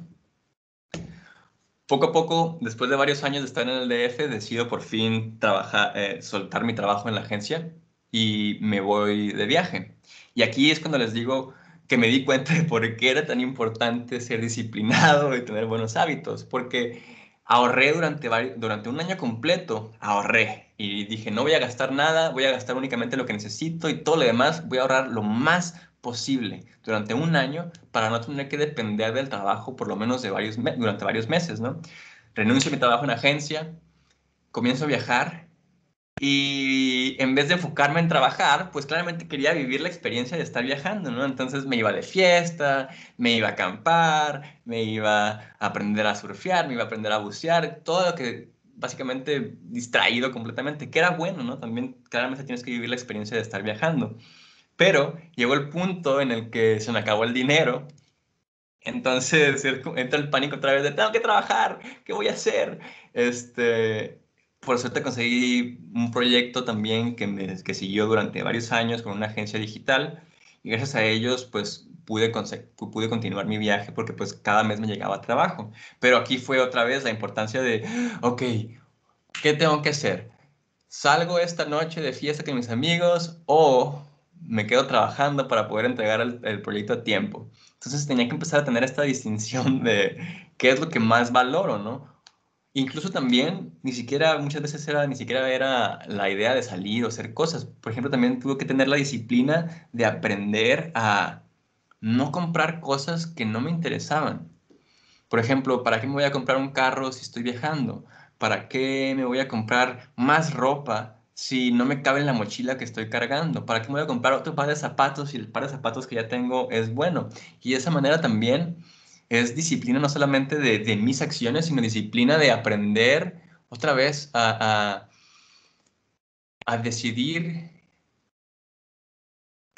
poco a poco, después de varios años de estar en el DF, decido por fin trabajar, soltar mi trabajo en la agencia y me voy de viaje. Y aquí es cuando les digo que me di cuenta de por qué era tan importante ser disciplinado y tener buenos hábitos, porque ahorré durante un año completo, ahorré y dije, no voy a gastar nada, voy a gastar únicamente lo que necesito y todo lo demás voy a ahorrar lo más posible durante un año para no tener que depender del trabajo por lo menos durante varios meses, ¿no? Renuncio a mi trabajo en agencia, comienzo a viajar y en vez de enfocarme en trabajar, pues claramente quería vivir la experiencia de estar viajando, ¿no? Entonces me iba de fiesta, me iba a acampar, me iba a aprender a surfear, me iba a aprender a bucear, todo lo que básicamente distraído completamente, que era bueno, ¿no? También claramente tienes que vivir la experiencia de estar viajando. Pero llegó el punto en el que se me acabó el dinero, entonces entra el pánico otra vez de tengo que trabajar, ¿qué voy a hacer? Por suerte conseguí un proyecto también que siguió durante varios años con una agencia digital y gracias a ellos pues pude continuar mi viaje porque pues cada mes me llegaba trabajo. Pero aquí fue otra vez la importancia de, ok, ¿qué tengo que hacer? ¿Salgo esta noche de fiesta con mis amigos o me quedo trabajando para poder entregar el proyecto a tiempo? Entonces tenía que empezar a tener esta distinción de qué es lo que más valoro, ¿no? Incluso también, muchas veces ni siquiera era la idea de salir o hacer cosas. Por ejemplo, también tuve que tener la disciplina de aprender a no comprar cosas que no me interesaban. Por ejemplo, ¿para qué me voy a comprar un carro si estoy viajando? ¿Para qué me voy a comprar más ropa si no me cabe en la mochila que estoy cargando? ¿Para qué me voy a comprar otro par de zapatos si el par de zapatos que ya tengo es bueno? Y de esa manera también es disciplina no solamente de mis acciones, sino disciplina de aprender otra vez a decidir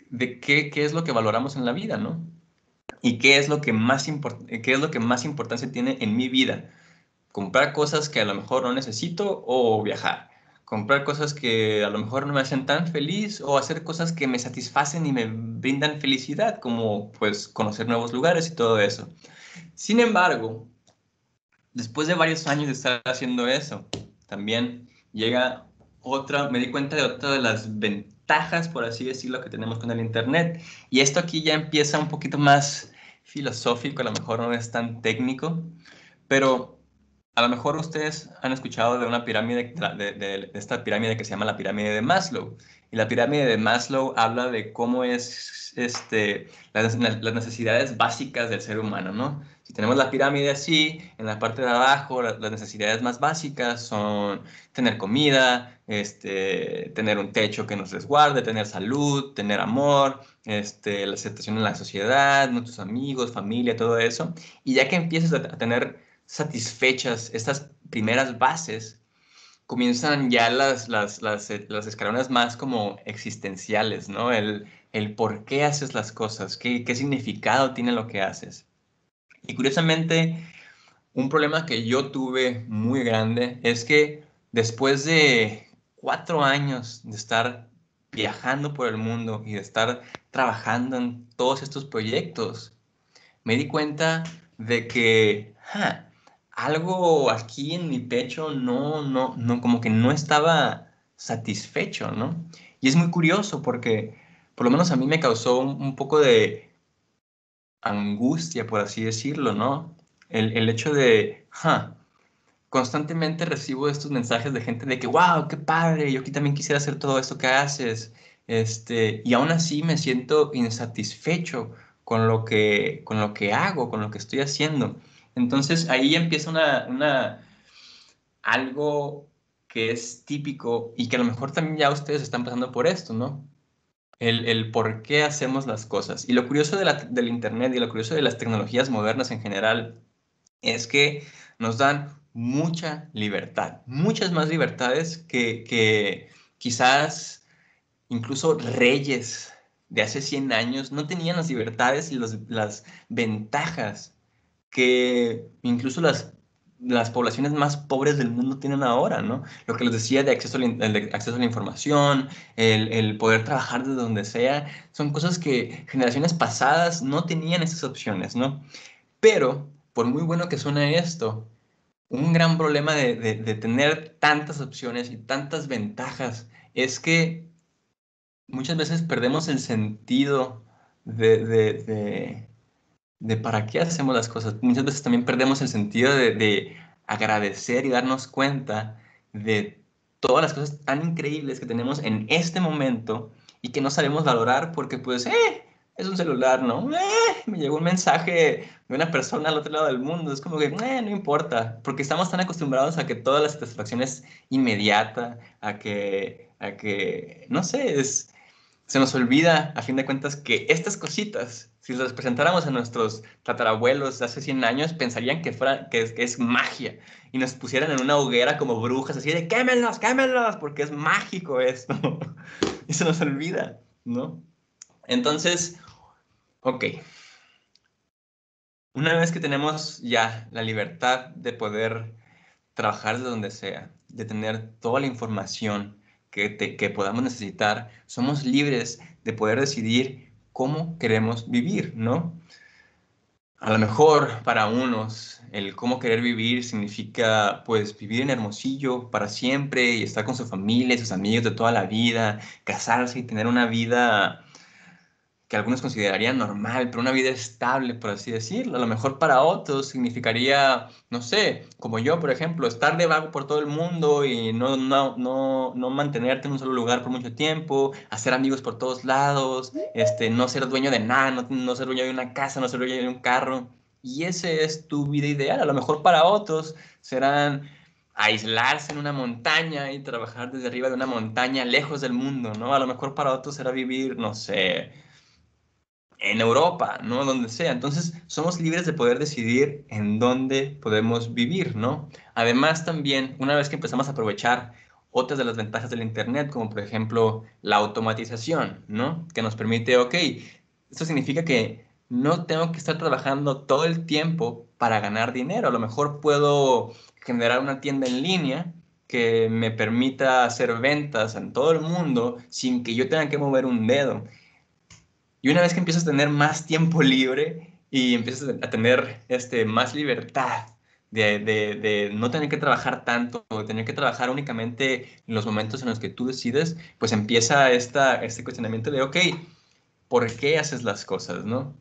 de qué es lo que valoramos en la vida, ¿no? Y qué es lo que qué es lo que más importancia tiene en mi vida. Comprar cosas que a lo mejor no necesito o viajar. Comprar cosas que a lo mejor no me hacen tan feliz o hacer cosas que me satisfacen y me brindan felicidad, como pues conocer nuevos lugares y todo eso. Sin embargo, después de varios años de estar haciendo eso, también me di cuenta de otra de las ventajas, por así decirlo, que tenemos con el Internet. Y esto aquí ya empieza un poquito más filosófico, a lo mejor no es tan técnico, pero a lo mejor ustedes han escuchado de una pirámide, de esta pirámide que se llama la pirámide de Maslow. Y la pirámide de Maslow habla de cómo es las necesidades básicas del ser humano, ¿no? Si tenemos la pirámide así, en la parte de abajo, las necesidades más básicas son tener comida, tener un techo que nos resguarde, tener salud, tener amor, la aceptación en la sociedad, nuestros amigos, familia, todo eso. Y ya que empiezas a tener satisfechas estas primeras bases, comienzan ya las escalones más como existenciales, ¿no? El por qué haces las cosas, qué significado tiene lo que haces. Y curiosamente, un problema que yo tuve muy grande es que después de 4 años de estar viajando por el mundo y de estar trabajando en todos estos proyectos, me di cuenta de que algo aquí en mi pecho no, como que no estaba satisfecho, ¿no? Y es muy curioso porque por lo menos a mí me causó un poco de angustia, por así decirlo, ¿no? El hecho de, constantemente recibo estos mensajes de gente de que, wow, qué padre, yo aquí también quisiera hacer todo esto que haces, y aún así me siento insatisfecho con lo que hago, con lo que estoy haciendo. Entonces ahí empieza algo que es típico y que a lo mejor también ya ustedes están pasando por esto, ¿no? El por qué hacemos las cosas. Y lo curioso del Internet y lo curioso de las tecnologías modernas en general es que nos dan mucha libertad, muchas más libertades que quizás incluso reyes de hace 100 años no tenían las libertades y las ventajas que incluso las poblaciones más pobres del mundo tienen ahora, ¿no? Lo que les decía de el de acceso a la información, el poder trabajar desde donde sea, son cosas que generaciones pasadas no tenían esas opciones, ¿no? Pero, por muy bueno que suene esto, un gran problema de tener tantas opciones y tantas ventajas es que muchas veces perdemos el sentido de, de, de- de para qué hacemos las cosas. Muchas veces también perdemos el sentido de agradecer y darnos cuenta de todas las cosas tan increíbles que tenemos en este momento y que no sabemos valorar porque pues, es un celular, ¿no? Me llegó un mensaje de una persona al otro lado del mundo. Es como que, no importa, porque estamos tan acostumbrados a que toda la satisfacción es inmediata, no sé, se nos olvida, a fin de cuentas, que estas cositas, si las presentáramos a nuestros tatarabuelos de hace 100 años, pensarían que es magia y nos pusieran en una hoguera como brujas, así de quémenlos, quémenlos, porque es mágico esto. Y se nos olvida, ¿no? Entonces, ok, una vez que tenemos ya la libertad de poder trabajar de donde sea, de tener toda la información que podamos necesitar, somos libres de poder decidir cómo queremos vivir, ¿no? A lo mejor para unos el cómo querer vivir significa pues vivir en Hermosillo para siempre y estar con su familia y sus amigos de toda la vida, casarse y tener una vida que algunos considerarían normal, pero una vida estable, por así decirlo. A lo mejor para otros significaría, no sé, como yo, por ejemplo, estar de vago por todo el mundo y no mantenerte en un solo lugar por mucho tiempo, hacer amigos por todos lados, no ser dueño de nada, no ser dueño de una casa, no ser dueño de un carro. Y ese es tu vida ideal. A lo mejor para otros serán aislarse en una montaña y trabajar desde arriba de una montaña lejos del mundo, ¿no? A lo mejor para otros será vivir, no sé, en Europa, ¿no? Donde sea. Entonces, somos libres de poder decidir en dónde podemos vivir, ¿no? Además, también, una vez que empezamos a aprovechar otras de las ventajas del Internet, como por ejemplo la automatización, ¿no? Que nos permite, ok, esto significa que no tengo que estar trabajando todo el tiempo para ganar dinero. A lo mejor puedo generar una tienda en línea que me permita hacer ventas en todo el mundo sin que yo tenga que mover un dedo. Y una vez que empiezas a tener más tiempo libre y empiezas a tener más libertad de no tener que trabajar tanto, o tener que trabajar únicamente en los momentos en los que tú decides, pues empieza este cuestionamiento de, ok, ¿por qué haces las cosas, no?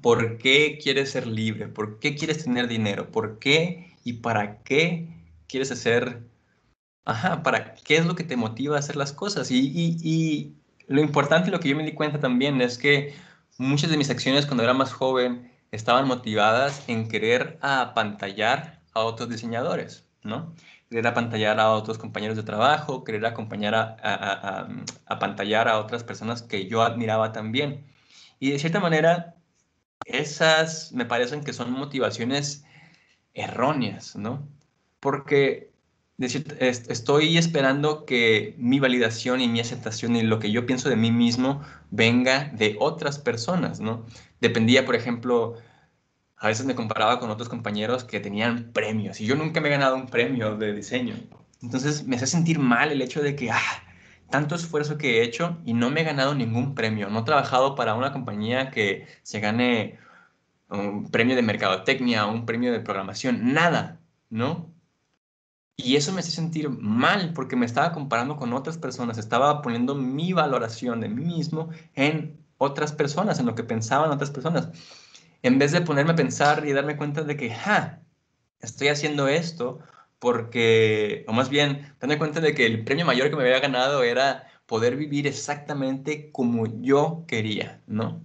¿Por qué quieres ser libre? ¿Por qué quieres tener dinero? ¿Por qué y para qué quieres hacer? Ajá, ¿para qué es lo que te motiva a hacer las cosas? Y lo importante y lo que yo me di cuenta también es que muchas de mis acciones cuando era más joven estaban motivadas en querer apantallar a otros diseñadores, ¿no? Querer apantallar a otros compañeros de trabajo, querer acompañar apantallar a otras personas que yo admiraba también. Y de cierta manera, esas me parecen que son motivaciones erróneas, ¿no? Porque estoy esperando que mi validación y mi aceptación y lo que yo pienso de mí mismo venga de otras personas, ¿no? Dependía, por ejemplo, a veces me comparaba con otros compañeros que tenían premios y yo nunca me he ganado un premio de diseño. Entonces me hace sentir mal el hecho de que, tanto esfuerzo que he hecho y no me he ganado ningún premio. No he trabajado para una compañía que se gane un premio de mercadotecnia, un premio de programación, nada, ¿no? Y eso me hace sentir mal porque me estaba comparando con otras personas, estaba poniendo mi valoración de mí mismo en otras personas, en lo que pensaban otras personas, en vez de ponerme a pensar y darme cuenta de que, estoy haciendo esto porque, o más bien, darme cuenta de que el premio mayor que me había ganado era poder vivir exactamente como yo quería, ¿no?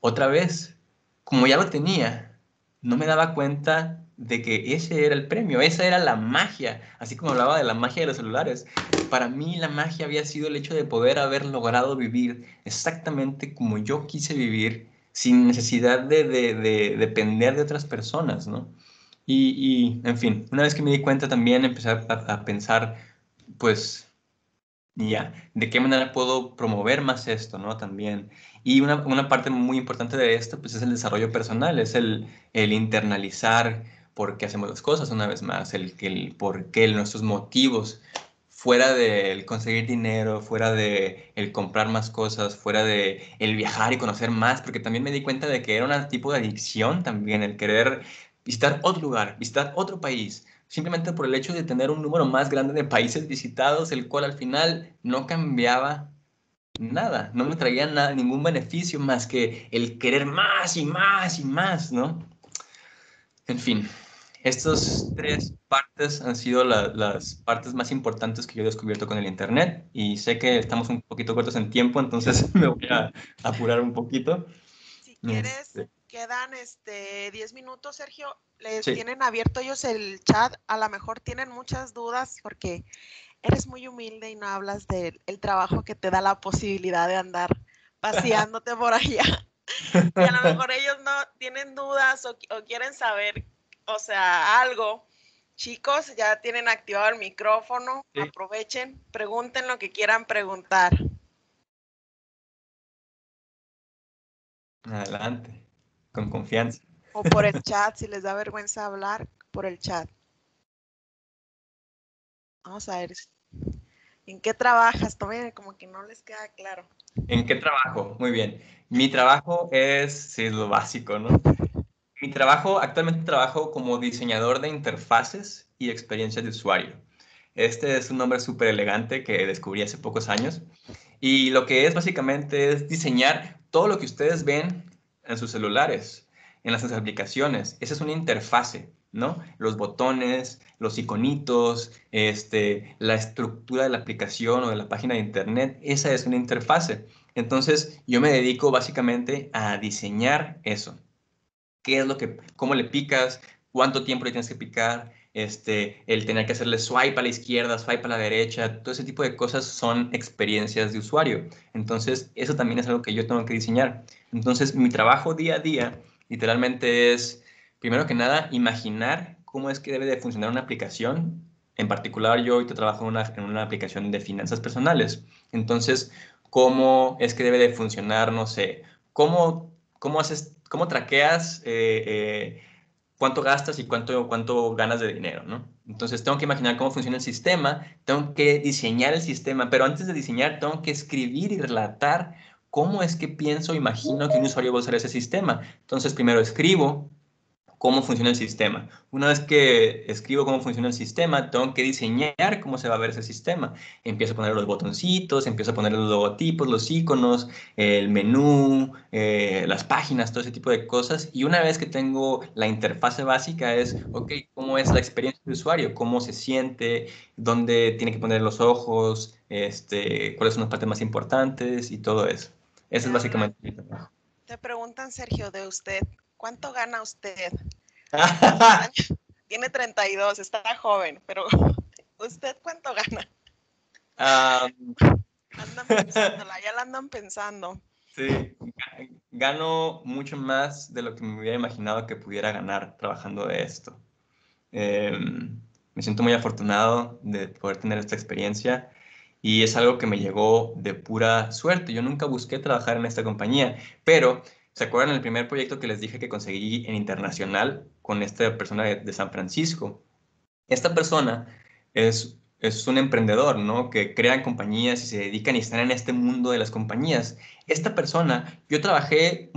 Otra vez, como ya lo tenía, no me daba cuenta de que ese era el premio, esa era la magia, así como hablaba de la magia de los celulares. Para mí la magia había sido el hecho de poder haber logrado vivir exactamente como yo quise vivir, sin necesidad de depender de otras personas, ¿no? En fin, una vez que me di cuenta también empecé a pensar, pues, ya, ¿de qué manera puedo promover más esto, ¿no? También. Y una parte muy importante de esto, pues, es el desarrollo personal, es el internalizar por qué hacemos las cosas, una vez más, el por qué, nuestros motivos, fuera del conseguir dinero, fuera de el comprar más cosas, fuera de el viajar y conocer más, porque también me di cuenta de que era un tipo de adicción también, el querer visitar otro lugar, visitar otro país, simplemente por el hecho de tener un número más grande de países visitados, el cual al final no cambiaba nada, no me traía nada, ningún beneficio más que el querer más y más y más, ¿no? En fin, estas tres partes han sido las partes más importantes que yo he descubierto con el Internet y sé que estamos un poquito cortos en tiempo, entonces me voy a apurar un poquito. Si quieres, Este, quedan 10 minutos, Sergio. Les sí. tienen abierto ellos el chat. A lo mejor tienen muchas dudas porque eres muy humilde y no hablas del trabajo que te da la posibilidad de andar paseándote por allá. Y a lo mejor ellos no tienen dudas o quieren saber, o sea, algo. Chicos, ya tienen activado el micrófono. Sí. Aprovechen, pregunten lo que quieran preguntar. Adelante, con confianza. O por el chat, si les da vergüenza hablar, por el chat. Vamos a ver. ¿En qué trabajas? Todavía como que no les queda claro. ¿En qué trabajo? Muy bien. Mi trabajo es, sí, es lo básico, ¿no? Mi trabajo, actualmente trabajo como diseñador de interfaces y experiencias de usuario. Este es un nombre súper elegante que descubrí hace pocos años. Y lo que es básicamente es diseñar todo lo que ustedes ven en sus celulares, en las aplicaciones. Esa es una interfase, ¿no? Los botones, los iconitos, la estructura de la aplicación o de la página de internet, esa es una interfase. Entonces, yo me dedico básicamente a diseñar eso. ¿Qué es lo que, cómo le picas, cuánto tiempo le tienes que picar, el tener que hacerle swipe a la izquierda, swipe a la derecha, todo ese tipo de cosas son experiencias de usuario. Entonces, eso también es algo que yo tengo que diseñar. Entonces, mi trabajo día a día literalmente es, primero que nada, imaginar cómo es que debe de funcionar una aplicación. En particular, yo ahorita trabajo en una aplicación de finanzas personales. Entonces, ¿cómo es que debe de funcionar, no sé, cómo haces, cómo traqueas cuánto gastas y cuánto ganas de dinero, ¿no? Entonces tengo que imaginar cómo funciona el sistema, tengo que diseñar el sistema, pero antes de diseñar tengo que escribir y relatar cómo es que pienso, imagino que un usuario va a usar ese sistema. Entonces primero escribo cómo funciona el sistema. Una vez que escribo cómo funciona el sistema, tengo que diseñar cómo se va a ver ese sistema. Empiezo a poner los botoncitos, empiezo a poner los logotipos, los iconos, el menú, las páginas, todo ese tipo de cosas. Y una vez que tengo la interfase básica es, ok, ¿cómo es la experiencia de usuario? ¿Cómo se siente? ¿Dónde tiene que poner los ojos? ¿Cuáles son las partes más importantes? Y todo eso. Ese es básicamente mi trabajo. Te preguntan, Sergio, de usted, ¿cuánto gana usted? Tiene 32, está joven, pero ¿usted cuánto gana? Andan pensándola, ya la andan pensando. Sí, gano mucho más de lo que me hubiera imaginado que pudiera ganar trabajando de esto. Me siento muy afortunado de poder tener esta experiencia y es algo que me llegó de pura suerte. Yo nunca busqué trabajar en esta compañía, pero ¿se acuerdan el primer proyecto que les dije que conseguí en internacional con esta persona de San Francisco? Esta persona es un emprendedor, ¿no? Que crean compañías y se dedican y están en este mundo de las compañías. Esta persona, yo trabajé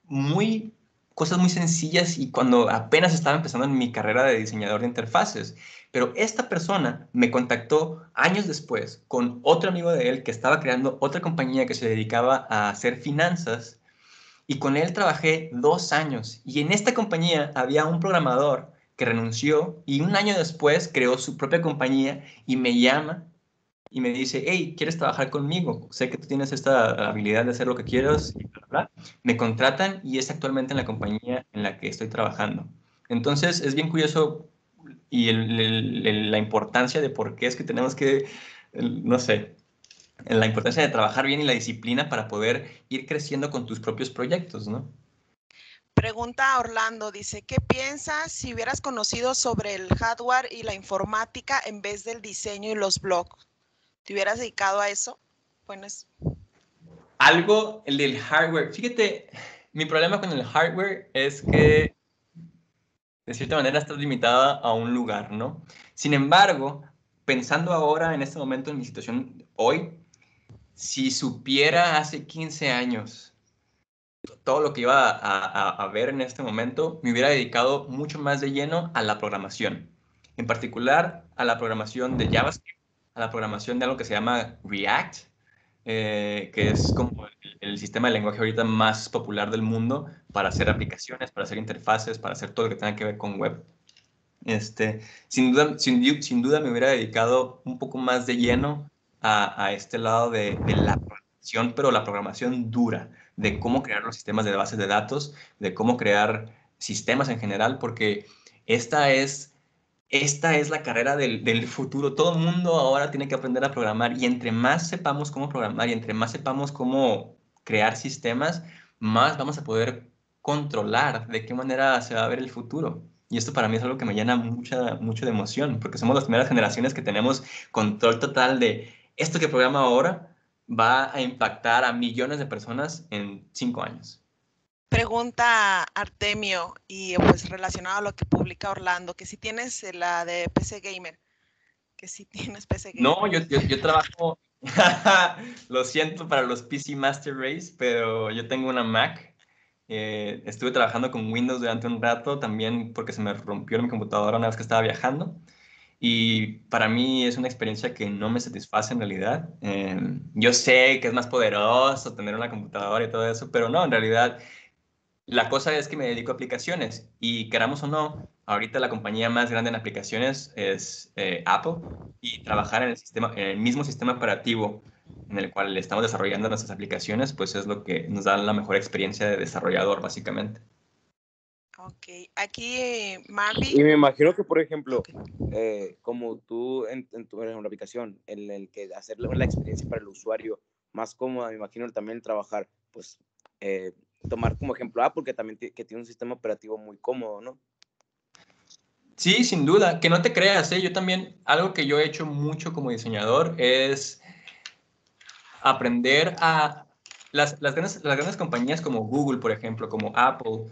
muy, cosas muy sencillas y cuando apenas estaba empezando en mi carrera de diseñador de interfaces. Pero esta persona me contactó años después con otro amigo de él que estaba creando otra compañía que se dedicaba a hacer finanzas y con él trabajé 2 años. Y en esta compañía había un programador que renunció y un año después creó su propia compañía y me llama y me dice, hey, ¿quieres trabajar conmigo? Sé que tú tienes esta habilidad de hacer lo que quieras y bla, bla. Me contratan y es actualmente en la compañía en la que estoy trabajando. Entonces, es bien curioso y la importancia de por qué es que tenemos que, no sé, la importancia de trabajar bien y la disciplina para poder ir creciendo con tus propios proyectos, ¿no? Pregunta a Orlando, dice, ¿qué piensas si hubieras conocido sobre el hardware y la informática en vez del diseño y los blogs? ¿Te hubieras dedicado a eso? Pues... Algo, el del hardware. Fíjate, mi problema con el hardware es que de cierta manera estás limitada a un lugar, ¿no? Sin embargo, pensando ahora en este momento en mi situación hoy, si supiera hace 15 años todo lo que iba a ver en este momento, me hubiera dedicado mucho más de lleno a la programación. En particular, a la programación de JavaScript, a la programación de algo que se llama React, que es como el sistema de lenguaje ahorita más popular del mundo para hacer aplicaciones, para hacer interfaces, para hacer todo lo que tenga que ver con web. Sin duda me hubiera dedicado un poco más de lleno a este lado de la programación, pero la programación dura, de cómo crear los sistemas de bases de datos, de cómo crear sistemas en general, porque esta es la carrera del futuro. Todo el mundo ahora tiene que aprender a programar y entre más sepamos cómo programar y entre más sepamos cómo crear sistemas, más vamos a poder controlar de qué manera se va a ver el futuro. Y esto para mí es algo que me llena mucho de emoción, porque somos las primeras generaciones que tenemos control total de esto que programa ahora va a impactar a millones de personas en 5 años. Pregunta Artemio, y pues relacionado a lo que publica Orlando, que si tienes la de PC Gamer, que si tienes PC Gamer. No, yo trabajo, lo siento para los PC Master Race, pero yo tengo una Mac. Estuve trabajando con Windows durante un rato también porque se me rompió mi computadora una vez que estaba viajando. Y para mí es una experiencia que no me satisface en realidad. Yo sé que es más poderoso tener una computadora y todo eso, pero no, en realidad la cosa es que me dedico a aplicaciones y queramos o no, ahorita la compañía más grande en aplicaciones es Apple y trabajar en el mismo sistema operativo en el cual estamos desarrollando nuestras aplicaciones, pues es lo que nos da la mejor experiencia de desarrollador, básicamente. Ok, aquí Marvin. Y me imagino que, por ejemplo, como tú en una aplicación, en el que hacer la experiencia para el usuario más cómoda, me imagino también trabajar, pues, tomar como ejemplo Apple, que también que tiene un sistema operativo muy cómodo, ¿no? Sí, sin duda. Que no te creas, ¿eh? Yo también, algo que yo he hecho mucho como diseñador es aprender a... Las grandes compañías como Google, por ejemplo, como Apple,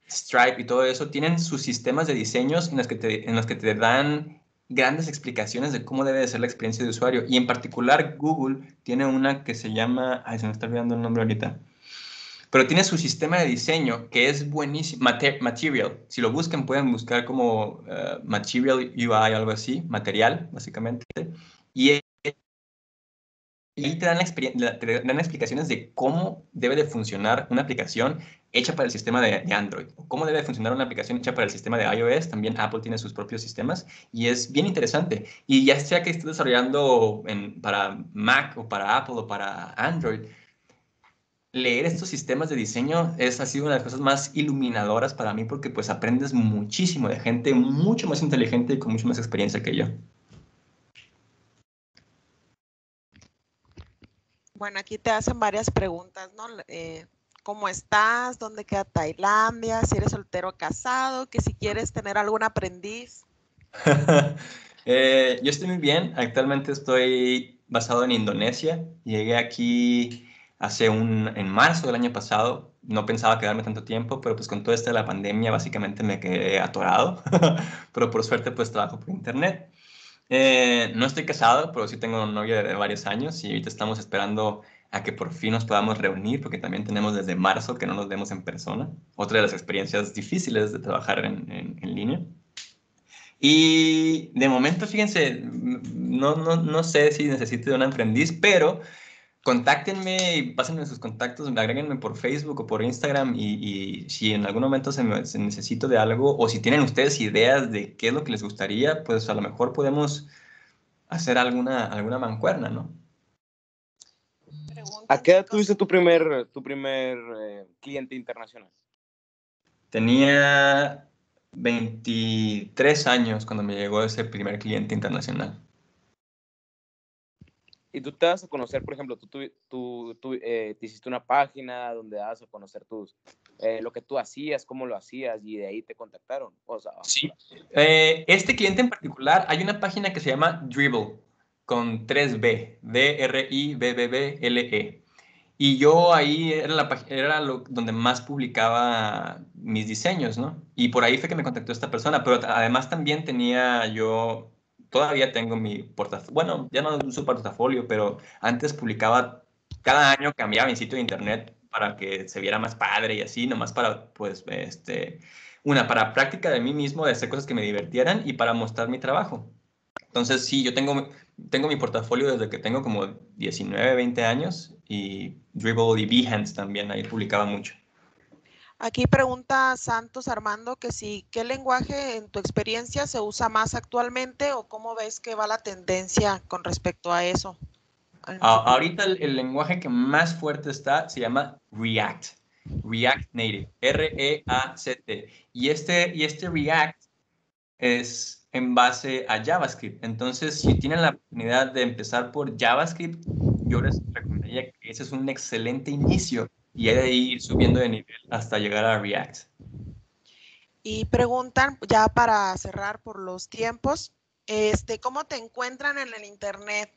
Stripe y todo eso, tienen sus sistemas de diseños en los que te dan grandes explicaciones de cómo debe de ser la experiencia de usuario. Y en particular, Google tiene una que se llama... Ay, se me está olvidando el nombre ahorita. Pero tiene su sistema de diseño que es buenísimo. Material. Si lo buscan, pueden buscar como Material UI, algo así. Material, básicamente. Y ahí te dan explicaciones de cómo debe de funcionar una aplicación hecha para el sistema de Android. Cómo debe de funcionar una aplicación hecha para el sistema de iOS. También Apple tiene sus propios sistemas. Y es bien interesante. Y ya sea que estés desarrollando para Mac o para Apple o para Android, leer estos sistemas de diseño ha sido una de las cosas más iluminadoras para mí porque pues aprendes muchísimo de gente mucho más inteligente y con mucha más experiencia que yo. Bueno, aquí te hacen varias preguntas, ¿no? ¿Cómo estás? ¿Dónde queda Tailandia? Si eres soltero o casado, que si quieres tener algún aprendiz. Yo estoy muy bien. Actualmente estoy basado en Indonesia. Llegué aquí en marzo del año pasado. No pensaba quedarme tanto tiempo, pero pues con todo esto de la pandemia básicamente me quedé atorado. Pero por suerte pues trabajo por internet. No estoy casado, pero sí tengo una novia de varios años y ahorita estamos esperando a que por fin nos podamos reunir porque también tenemos desde marzo que no nos vemos en persona. Otra de las experiencias difíciles de trabajar en línea. Y de momento, fíjense, no sé si necesito de un aprendiz, pero contáctenme y pásenme sus contactos, agréguenme por Facebook o por Instagram y si en algún momento se necesito de algo o si tienen ustedes ideas de qué es lo que les gustaría, pues a lo mejor podemos hacer alguna mancuerna, ¿no? Preguntan, ¿A qué edad chicos. tuviste tu primer cliente internacional? Tenía 23 años cuando me llegó ese primer cliente internacional. Y tú te das a conocer, por ejemplo, te hiciste una página donde das a conocer lo que tú hacías, cómo lo hacías, y de ahí te contactaron. O sea, Sí. Este cliente en particular, hay una página que se llama Dribbble, con 3B, D-R-I-B-B-B-L-E. Y yo ahí era donde más publicaba mis diseños, ¿no? Y por ahí fue que me contactó esta persona, pero además también todavía tengo mi portafolio, bueno, ya no uso portafolio, pero antes publicaba, cada año cambiaba mi sitio de internet para que se viera más padre y así, nomás para, pues, para práctica de mí mismo, de hacer cosas que me divirtieran y para mostrar mi trabajo. Entonces, sí, yo tengo mi portafolio desde que tengo como 19, 20 años y Dribbble y Behance también, ahí publicaba mucho. Aquí pregunta Santos Armando que si, ¿qué lenguaje en tu experiencia se usa más actualmente o cómo ves que va la tendencia con respecto a eso? Ahorita el lenguaje que más fuerte está se llama React, React Native, R-E-A-C-T. Y este React es en base a JavaScript. Entonces, si tienen la oportunidad de empezar por JavaScript, yo les recomendaría que ese es un excelente inicio y hay de ir subiendo de nivel hasta llegar a React. Y preguntan, ya para cerrar por los tiempos, ¿cómo te encuentran en el internet,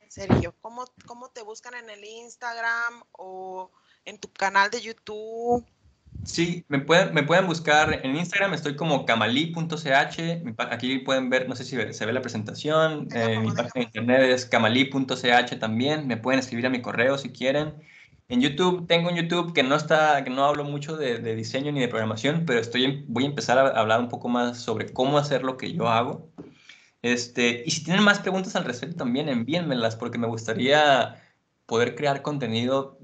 Sergio? ¿Cómo te buscan en el Instagram o en tu canal de YouTube? Sí, me pueden buscar en Instagram, estoy como camali.ch, aquí pueden ver, no sé si se ve la presentación, mi página de internet es camali.ch también, me pueden escribir a mi correo si quieren. En YouTube, tengo un YouTube que no hablo mucho de diseño ni de programación, pero voy a empezar a hablar un poco más sobre cómo hacer lo que yo hago. Y si tienen más preguntas al respecto también, envíenmelas, porque me gustaría poder crear contenido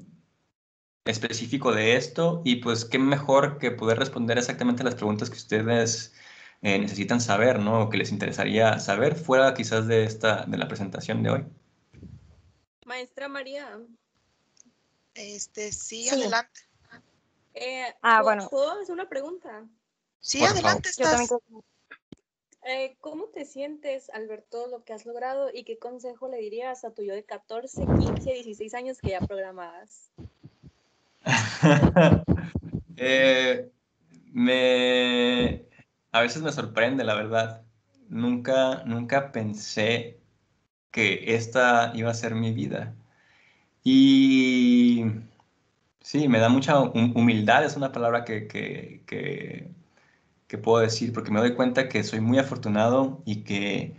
específico de esto y pues qué mejor que poder responder exactamente las preguntas que ustedes necesitan saber, ¿no? O que les interesaría saber fuera quizás de la presentación de hoy. Maestra María. Sí, adelante. Bueno. ¿Puedo hacer una pregunta? Sí, Por adelante, Yo también estás. ¿Cómo te sientes al ver todo lo que has logrado y qué consejo le dirías a tu yo de 14, 15, 16 años que ya programabas? A veces me sorprende, la verdad. Nunca pensé que esta iba a ser mi vida. Y sí, me da mucha humildad, es una palabra que puedo decir, porque me doy cuenta que soy muy afortunado y que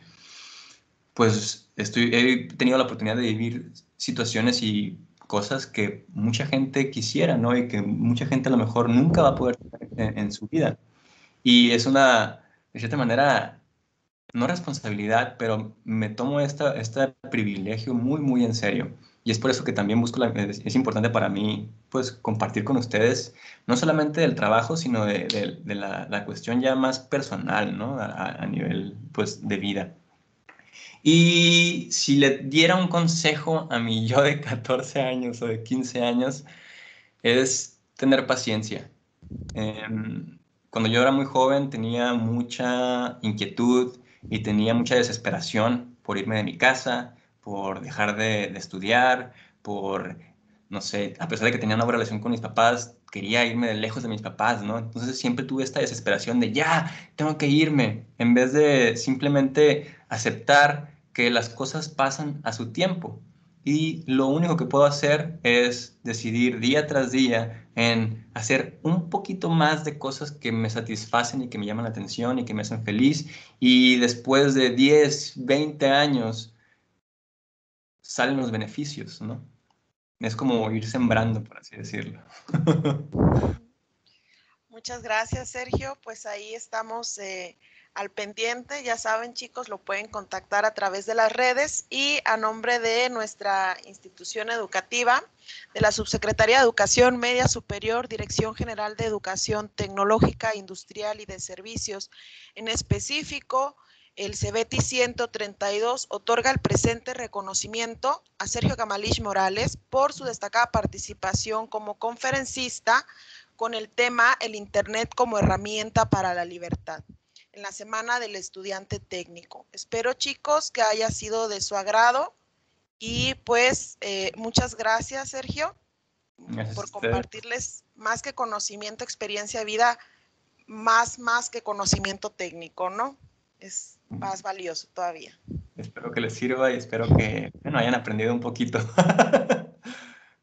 pues he tenido la oportunidad de vivir situaciones y cosas que mucha gente quisiera, ¿no? Y que mucha gente a lo mejor nunca va a poder tener en su vida. Y es de cierta manera, no responsabilidad, pero me tomo este privilegio muy, muy en serio. Y es por eso que también es importante para mí, pues, compartir con ustedes, no solamente del trabajo, sino de la cuestión ya más personal, ¿no? A nivel, pues, de vida. Y si le diera un consejo a mi yo de 14 años o de 15 años, es tener paciencia. Cuando yo era muy joven tenía mucha inquietud y tenía mucha desesperación por irme de mi casa, por dejar de estudiar, no sé, a pesar de que tenía una buena relación con mis papás, quería irme de lejos de mis papás, ¿no? Entonces siempre tuve esta desesperación de ya, tengo que irme, en vez de simplemente aceptar que las cosas pasan a su tiempo. Y lo único que puedo hacer es decidir día tras día en hacer un poquito más de cosas que me satisfacen y que me llaman la atención y que me hacen feliz. Y después de 10, 20 años salen los beneficios, ¿no? Es como ir sembrando, por así decirlo. Muchas gracias, Sergio. Pues ahí estamos al pendiente. Ya saben, chicos, lo pueden contactar a través de las redes y a nombre de nuestra institución educativa, de la Subsecretaría de Educación Media Superior, Dirección General de Educación Tecnológica, Industrial y de Servicios, en específico, el CEBETI 132 otorga el presente reconocimiento a Sergio Camalish Morales por su destacada participación como conferencista con el tema El Internet como herramienta para la libertad en la Semana del Estudiante Técnico. Espero, chicos, que haya sido de su agrado y pues muchas gracias, Sergio, por compartirles más que conocimiento, experiencia de vida, más que conocimiento técnico, ¿no? Es más valioso todavía. Espero que les sirva y espero que, bueno, hayan aprendido un poquito.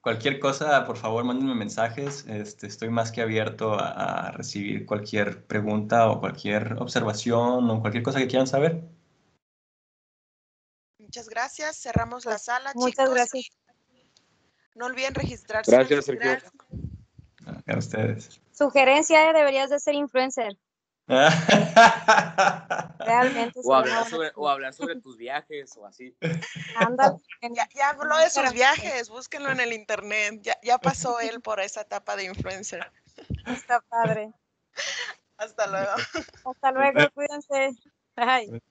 Cualquier cosa, por favor, mándenme mensajes. Estoy más que abierto a recibir cualquier pregunta o cualquier observación o cualquier cosa que quieran saber. Muchas gracias. Cerramos la sala, Muchas chicos. gracias. No olviden registrarse. Gracias, Sergio. A ustedes. Sugerencia, deberías de ser influencer. Realmente. O hablar sobre tus viajes o así. Ándale. Ya habló de sus viajes, búsquenlo en el internet. Ya pasó él por esa etapa de influencer. Está padre. Hasta luego. Hasta luego, cuídense. Bye.